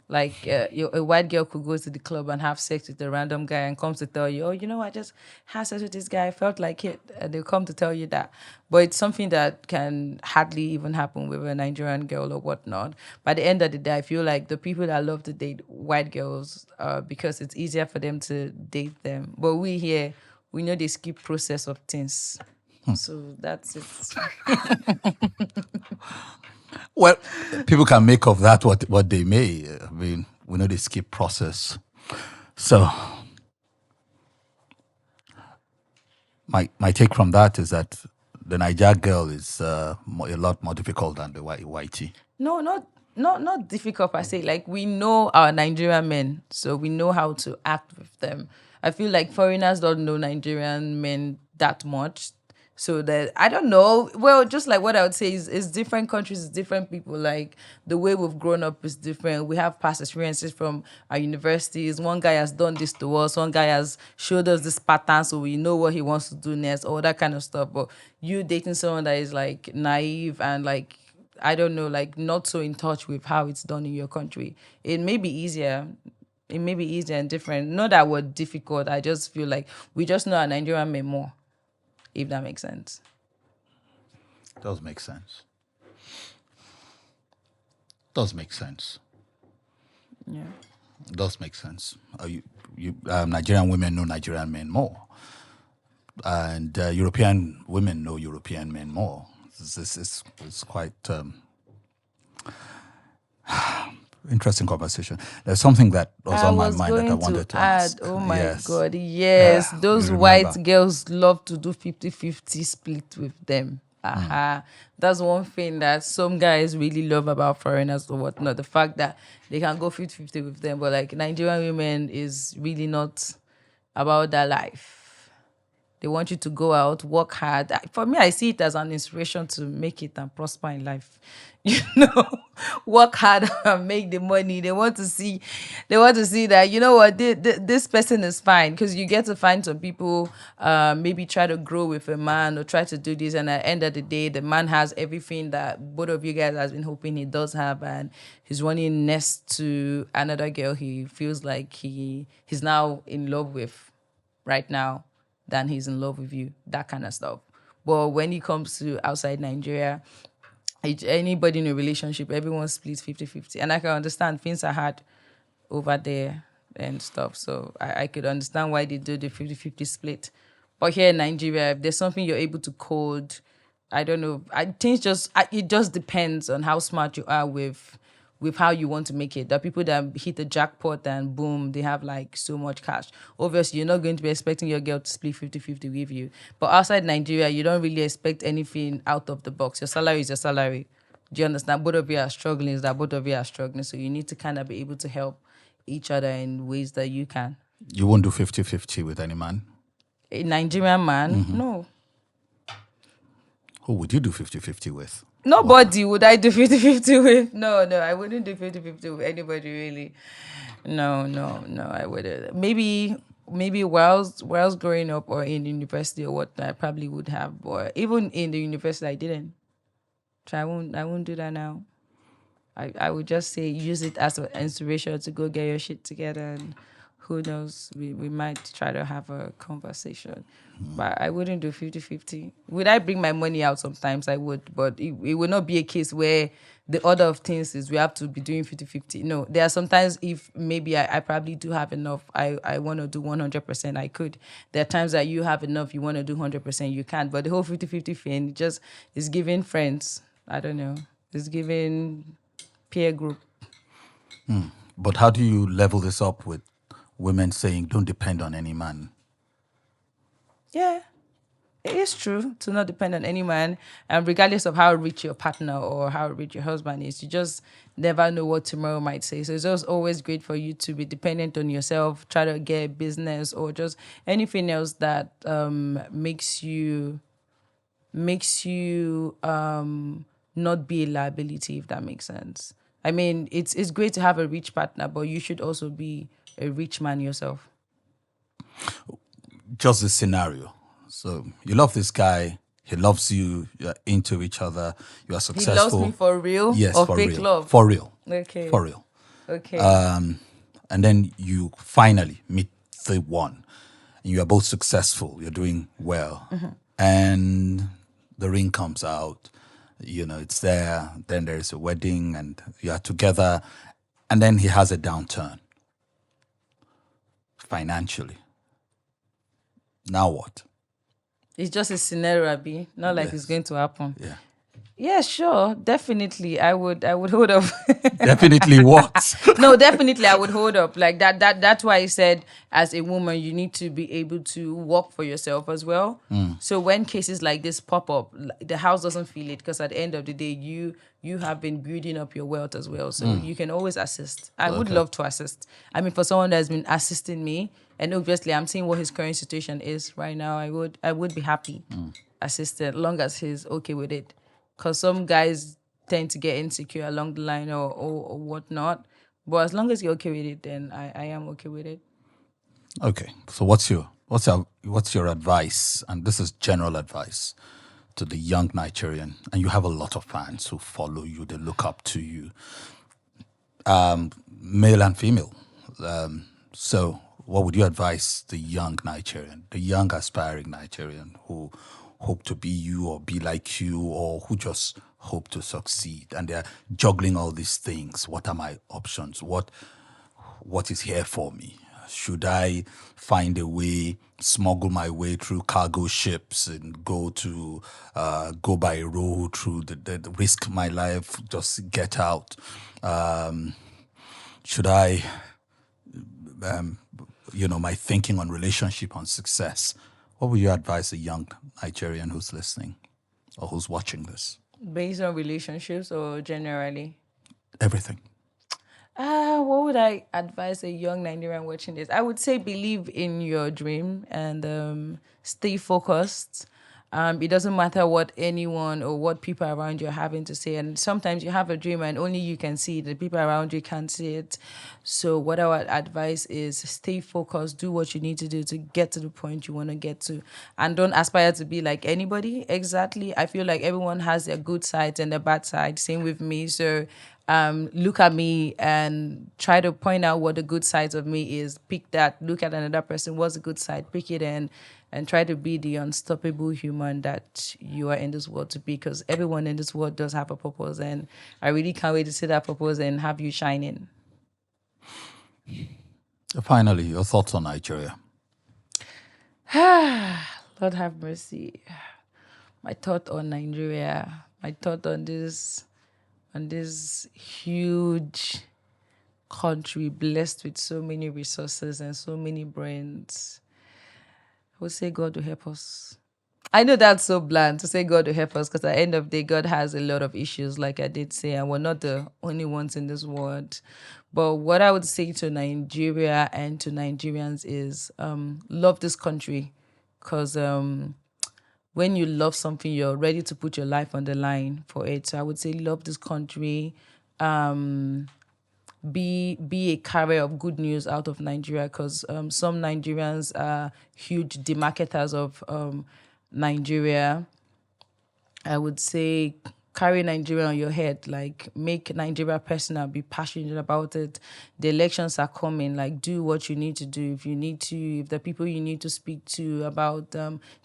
Like a white girl could go to the club and have sex with a random guy and comes to tell you, oh, I just had sex with this guy. I felt like it. And they'll come to tell you that. But it's something that can hardly even happen with a Nigerian girl or whatnot. By the end of the day, I feel like the people that love to date white girls because it's easier for them to date them. But we here, we know they skip process of things. So that's it.
Well, people can make of that what they may. I mean, we know they skip process. So my take from that is that the Niger girl is a lot more difficult than the whitey.
No, not not difficult per se. Like, we know our Nigerian men, so we know how to act with them. I feel like foreigners don't know Nigerian men that much. So that, I don't know. Well, just like what I would say is different countries, is different people. Like, the way we've grown up is different. We have past experiences from our universities. One guy has done this to us. One guy has showed us this pattern, so we know what he wants to do next, all that kind of stuff. But you dating someone that is like naive and like, I don't know, like not so in touch with how it's done in your country, it may be easier. It may be easier and different. Not that we're difficult. I just feel like we just know our Nigerian men more, if that makes sense.
Does make sense. Does make sense.
Yeah.
Does make sense. Nigerian women know Nigerian men more, and European women know European men more. It's quite interesting conversation. There's something that was on my mind that I wanted to ask.
Oh my
Yes.
God, yes.
Yeah,
Those
you
white
remember.
girls love to do 50-50 split with them. Aha. That's one thing that some guys really love about foreigners or whatnot. The fact that they can go 50-50 with them. But like, Nigerian women is really not about that life. They want you to go out, work hard. For me, I see it as an inspiration to make it and prosper in life. You know, work hard and make the money. They want to see that, you know what, this person is fine, because you get to find some people, maybe try to grow with a man or try to do this, and at the end of the day, the man has everything that both of you guys has been hoping he does have, and he's running next to another girl he feels like he's now in love with right now, than he's in love with you, that kind of stuff. But when it comes to outside Nigeria, anybody in a relationship, everyone splits 50-50. And I can understand things are hard over there and stuff. So I could understand why they do the 50-50 split. But here in Nigeria, if there's something you're able to code, I don't know. I think it just depends on how smart you are with how you want to make it. There are people that hit the jackpot and boom, they have like so much cash. Obviously, you're not going to be expecting your girl to split 50-50 with you. But outside Nigeria, you don't really expect anything out of the box. Your salary is your salary. Do you understand? Both of you are struggling, is that both of you are struggling. So you need to kind of be able to help each other in ways that you can.
You won't do 50-50 with any man?
A Nigerian man? No.
Who would you do 50-50 with?
Nobody would I do 50-50 with. No, I wouldn't do 50-50 with anybody, really. No, I wouldn't. Maybe whilst growing up or in university or what, I probably would have. But even in the university, I didn't. So I won't do that now. I would just say use it as an inspiration to go get your shit together, and who knows, we might try to have a conversation. But I wouldn't do 50-50. Would I bring my money out sometimes? I would, but it would not be a case where the order of things is we have to be doing 50-50. No, there are sometimes if maybe I probably do have enough, I want to do 100%, I could. There are times that you have enough, you want to do 100%, you can't. But the whole 50-50 thing just is giving friends, I don't know, it's giving peer group.
But how do you level this up with women saying don't depend on any man?
Yeah, it is true to not depend on any man, and regardless of how rich your partner or how rich your husband is, you just never know what tomorrow might say. So it's just always great for you to be dependent on yourself, try to get a business or just anything else that makes you not be a liability, if that makes sense. I mean, it's great to have a rich partner, but you should also be a rich man yourself.
Just this scenario. So you love this guy, he loves you, you're into each other, you are
He
successful.
loves me for real,
Yes,
or
for
fake
real.
love?
For real.
Okay.
For real.
Okay.
And then you finally meet the one. And you are both successful, you're doing well. And the ring comes out, it's there, then there's a wedding and you are together, and then he has a downturn financially. Now what?
It's just a scenario, Abi. Not like
Yes.
it's going to happen.
Yeah.
Yeah, sure. Definitely. I would hold up.
Definitely what?
No, definitely I would hold up. Like that's why I said as a woman you need to be able to work for yourself as well. So when cases like this pop up, the house doesn't feel it because at the end of the day you have been building up your wealth as well. So you can always assist. I would
Okay.
love to assist. I mean, for someone that's been assisting me, and obviously I'm seeing what his current situation is right now, I would be happy assisted, long as he's okay with it. Because some guys tend to get insecure along the line or whatnot. But as long as you're okay with it, then I am okay with it.
Okay. So what's your advice? And this is general advice to the young Nigerian. And you have a lot of fans who follow you, they look up to you, male and female. So what would you advise the young Nigerian, the young aspiring Nigerian who hope to be you or be like you, or who just hope to succeed and they're juggling all these things? What are my options? What is here for me? Should I find a way, smuggle my way through cargo ships and go by road through the risk my life, just get out? Should I, my thinking on relationship, on success? What would you advise a young Nigerian who's listening or who's watching this?
Based on relationships or generally?
Everything.
What would I advise a young Nigerian watching this? I would say believe in your dream and stay focused. It doesn't matter what anyone or what people around you are having to say. And sometimes you have a dream and only you can see it. The people around you can't see it. So what I would advise is stay focused, do what you need to do to get to the point you want to get to. And don't aspire to be like anybody. Exactly. I feel like everyone has their good sides and their bad sides. Same with me. So look at me and try to point out what the good sides of me is. Pick that. Look at another person. What's the good side? Pick it and try to be the unstoppable human that you are in this world to be. Because everyone in this world does have a purpose, and I really can't wait to see that purpose and have you shining.
Finally, your thoughts on Nigeria.
Lord have mercy. My thought on Nigeria. My thought on this huge country blessed with so many resources and so many brains. I would say God will help us. I know that's so bland to say God will help us because at the end of the day, God has a lot of issues, like I did say, and we're not the only ones in this world. But what I would say to Nigeria and to Nigerians is love this country because when you love something, you're ready to put your life on the line for it. So I would say love this country. Be a carrier of good news out of Nigeria because some Nigerians are huge demarketers of Nigeria. I would say carry Nigeria on your head, like make Nigeria personal, be passionate about it. The elections are coming, like do what you need to do. If the people you need to speak to about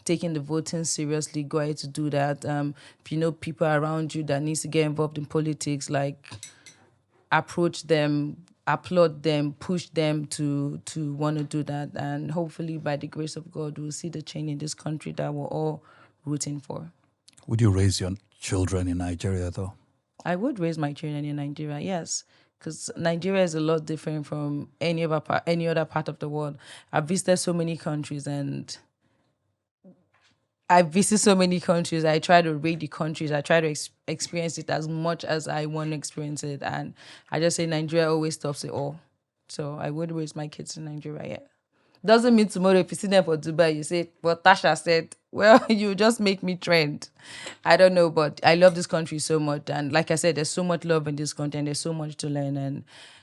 taking the voting seriously, go ahead to do that. If you know people around you that needs to get involved in politics, like approach them, applaud them, push them to want to do that. And hopefully by the grace of God, we'll see the change in this country that we're all rooting for.
Would you raise your children in Nigeria, though?
I would raise my children in Nigeria, yes, because Nigeria is a lot different from any other part of the world. I've visited so many countries, and I visit so many countries. I try to rate the countries. I try to experience it as much as I want to experience it, and I just say Nigeria always tops it all. So I would raise my kids in Nigeria. Yeah. Doesn't mean tomorrow if you see them for Dubai, you say, "Well, Tasha said, well, you just make me trend." I don't know, but I love this country so much, and like I said, there's so much love in this country, and there's so much to learn, and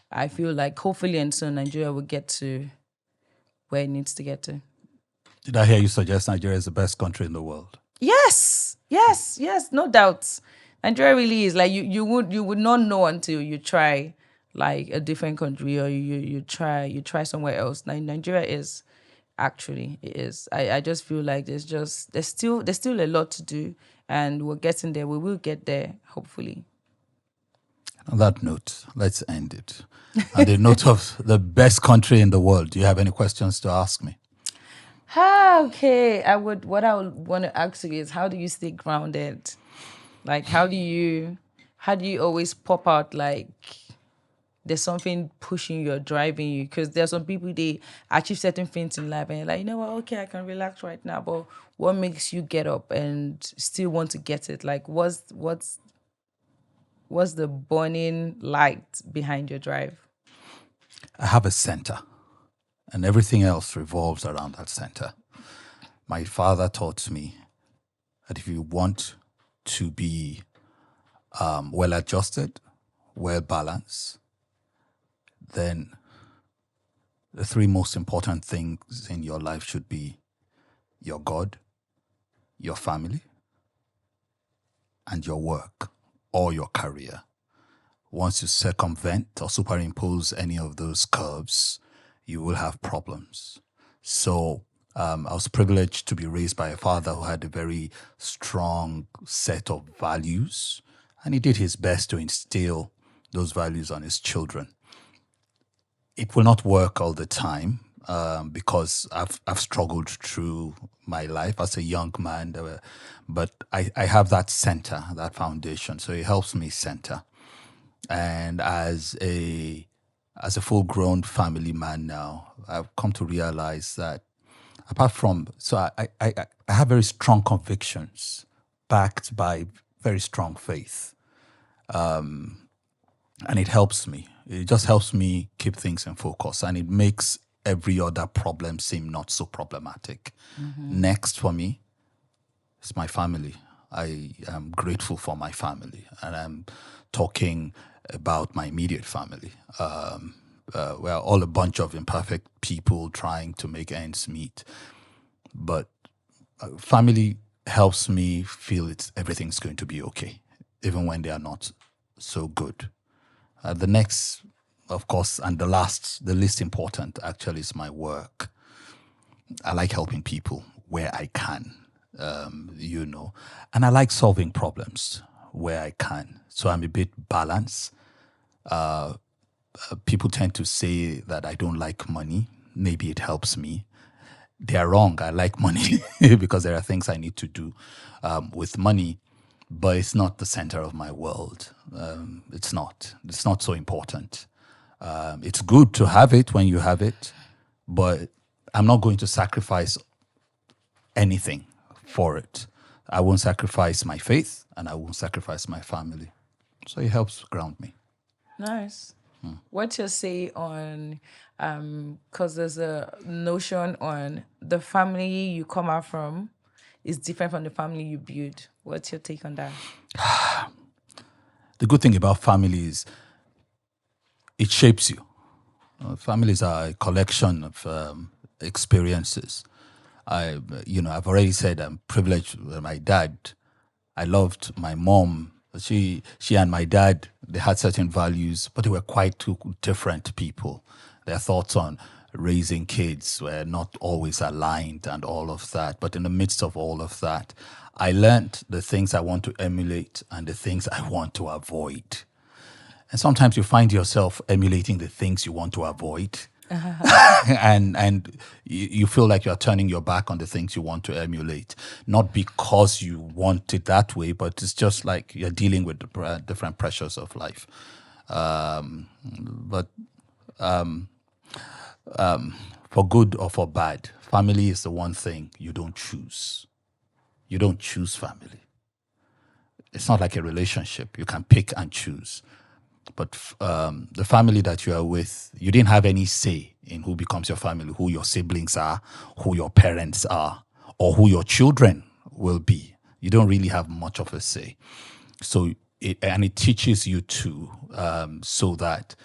I feel like hopefully and soon Nigeria will get to where it needs to get to.
Did I hear you suggest Nigeria is the best country in the world?
Yes, yes, yes, no doubts. Nigeria really is like you would not know until you try like a different country or you try somewhere else. Nigeria is actually it is. I just feel like there's still a lot to do and we're getting there. We will get there hopefully.
On that note, let's end it. On the note of the best country in the world, do you have any questions to ask me?
Okay. What I would want to ask you is how do you stay grounded? Like, how do you always pop out like there's something pushing you or driving you? Because there's some people, they achieve certain things in life and you're like, you know what, okay, I can relax right now. But what makes you get up and still want to get it? Like, what's the burning light behind your drive?
I have a center, and everything else revolves around that center. My father taught me that if you want to be well adjusted, well balanced, then the three most important things in your life should be your God, your family, and your work or your career. Once you circumvent or superimpose any of those curves, you will have problems. So I was privileged to be raised by a father who had a very strong set of values, and he did his best to instill those values on his children. It will not work all the time because I've struggled through my life as a young man, but I have that center, that foundation, so it helps me center. And as a full grown family man now, I've come to realize that apart from, so I have very strong convictions backed by very strong faith. And it helps me. It just helps me keep things in focus, and it makes every other problem seem not so problematic. Next for me is my family. I am grateful for my family, and I'm talking about my immediate family. We're all a bunch of imperfect people trying to make ends meet, but family helps me feel everything's going to be okay, even when they are not so good. The next, of course, and the least important actually is my work. I like helping people where I can, and I like solving problems where I can. So I'm a bit balanced. People tend to say that I don't like money. Maybe it helps me. They are wrong. I like money because there are things I need to do with money, but it's not the center of my world. It's not. It's not so important. It's good to have it when you have it, but I'm not going to sacrifice anything for it. I won't sacrifice my faith, and I won't sacrifice my family. So it helps ground me.
Nice. What's your say on, because there's a notion on the family you come out from is different from the family you build. What's your take on that?
The good thing about family is it shapes you. Families are a collection of experiences. I've already said I'm privileged with my dad. I loved my mom. She and my dad, they had certain values, but they were quite two different people. Their thoughts on raising kids were not always aligned and all of that. But in the midst of all of that, I learned the things I want to emulate and the things I want to avoid. And sometimes you find yourself emulating the things you want to avoid. and you feel like you're turning your back on the things you want to emulate, not because you want it that way, but it's just like you're dealing with the different pressures of life. But for good or for bad, family is the one thing you don't choose. You don't choose family. It's not like a relationship. You can pick and choose. But the family that you are with, you didn't have any say in who becomes your family, who your siblings are, who your parents are, or who your children will be. You don't really have much of a say. So it teaches you to, so that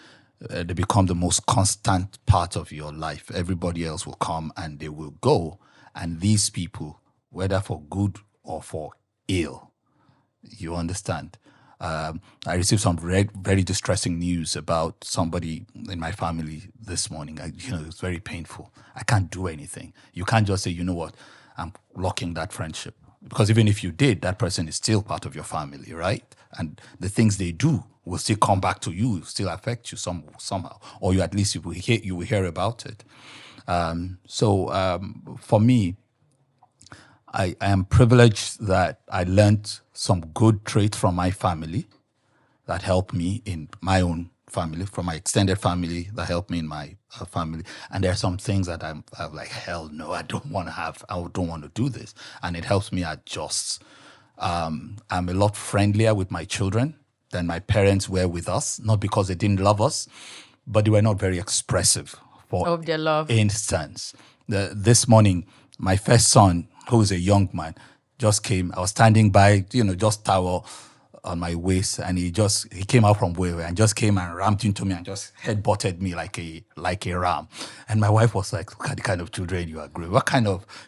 they become the most constant part of your life. Everybody else will come and they will go. And these people, whether for good or for ill, you understand. I received some very distressing news about somebody in my family this morning. It's very painful. I can't do anything. You can't just say, you know what, I'm blocking that friendship. Because even if you did, that person is still part of your family, right? And the things they do will still come back to you, still affect you somehow. Or you at least you will hear about it. So for me, I am privileged that I learned some good traits from my family that helped me in my own family, from my extended family that helped me in my family. And there are some things that I'm like, hell no, I don't want to have, I don't want to do this. And it helps me adjust. I'm a lot friendlier with my children than my parents were with us, not because they didn't love us, but they were not very expressive. For
Of their love.
instance, this morning, my first son, who is a young man, just came. I was standing by, just towel on my waist, and he came out from where and just came and ramped into me and just headbutted me like a ram. And my wife was like, "Look at the kind of children you are growing.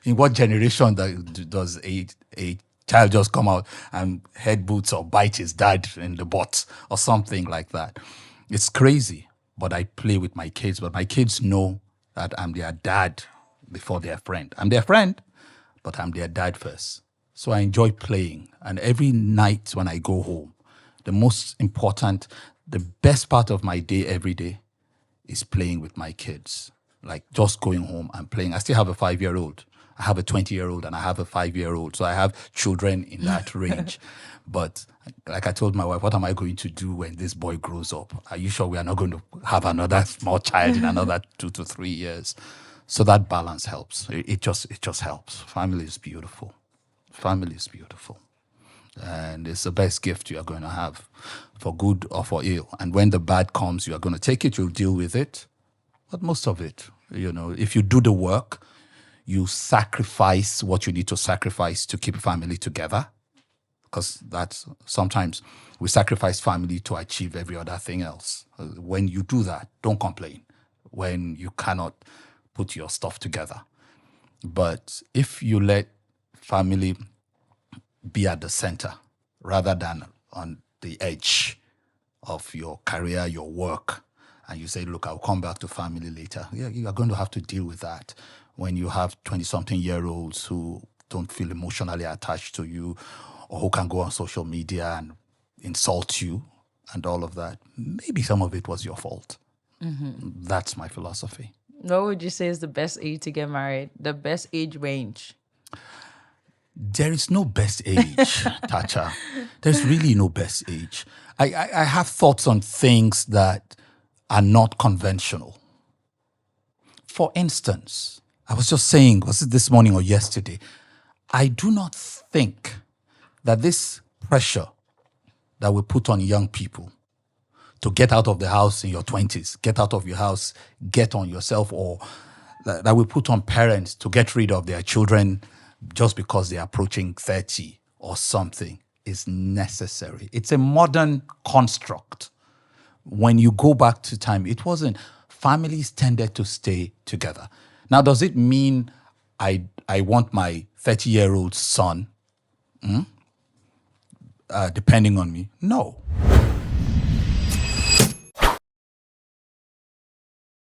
In what generation does a child just come out and headbutts or bite his dad in the butt or something like that?" It's crazy, but I play with my kids. But my kids know that I'm their dad before their friend. I'm their friend, but I'm their dad first. So I enjoy playing. And every night when I go home, the best part of my day every day is playing with my kids. Like just going home and playing. I still have a 5-year-old. I have a 20-year-old and I have a 5-year-old. So I have children in that range. But like I told my wife, what am I going to do when this boy grows up? Are you sure we are not going to have another small child in another 2 to 3 years? So that balance helps. It just helps. Family is beautiful. Family is beautiful. And it's the best gift you are going to have, for good or for ill. And when the bad comes, you are going to take it, you'll deal with it. But most of it, if you do the work, you sacrifice what you need to sacrifice to keep family together. Because that's sometimes we sacrifice family to achieve every other thing else. When you do that, don't complain when you cannot put your stuff together. But if you let family be at the center rather than on the edge of your career, your work, and you say, look, I'll come back to family later. Yeah, you are going to have to deal with that when you have 20-something-year-olds who don't feel emotionally attached to you, or who can go on social media and insult you and all of that. Maybe some of it was your fault. Mm-hmm. That's my philosophy.
What would you say is the best age to get married? The best age range?
There is no best age, Tacha. There's really no best age. I have thoughts on things that are not conventional. For instance, I was just saying, was it this morning or yesterday? I do not think that this pressure that we put on young people to get out of the house in your 20s, get out of your house, get on yourself, or that we put on parents to get rid of their children just because they're approaching 30 or something, is necessary. It's a modern construct. When you go back to time, it wasn't. Families tended to stay together. Now, does it mean I want my 30-year-old son depending on me? No.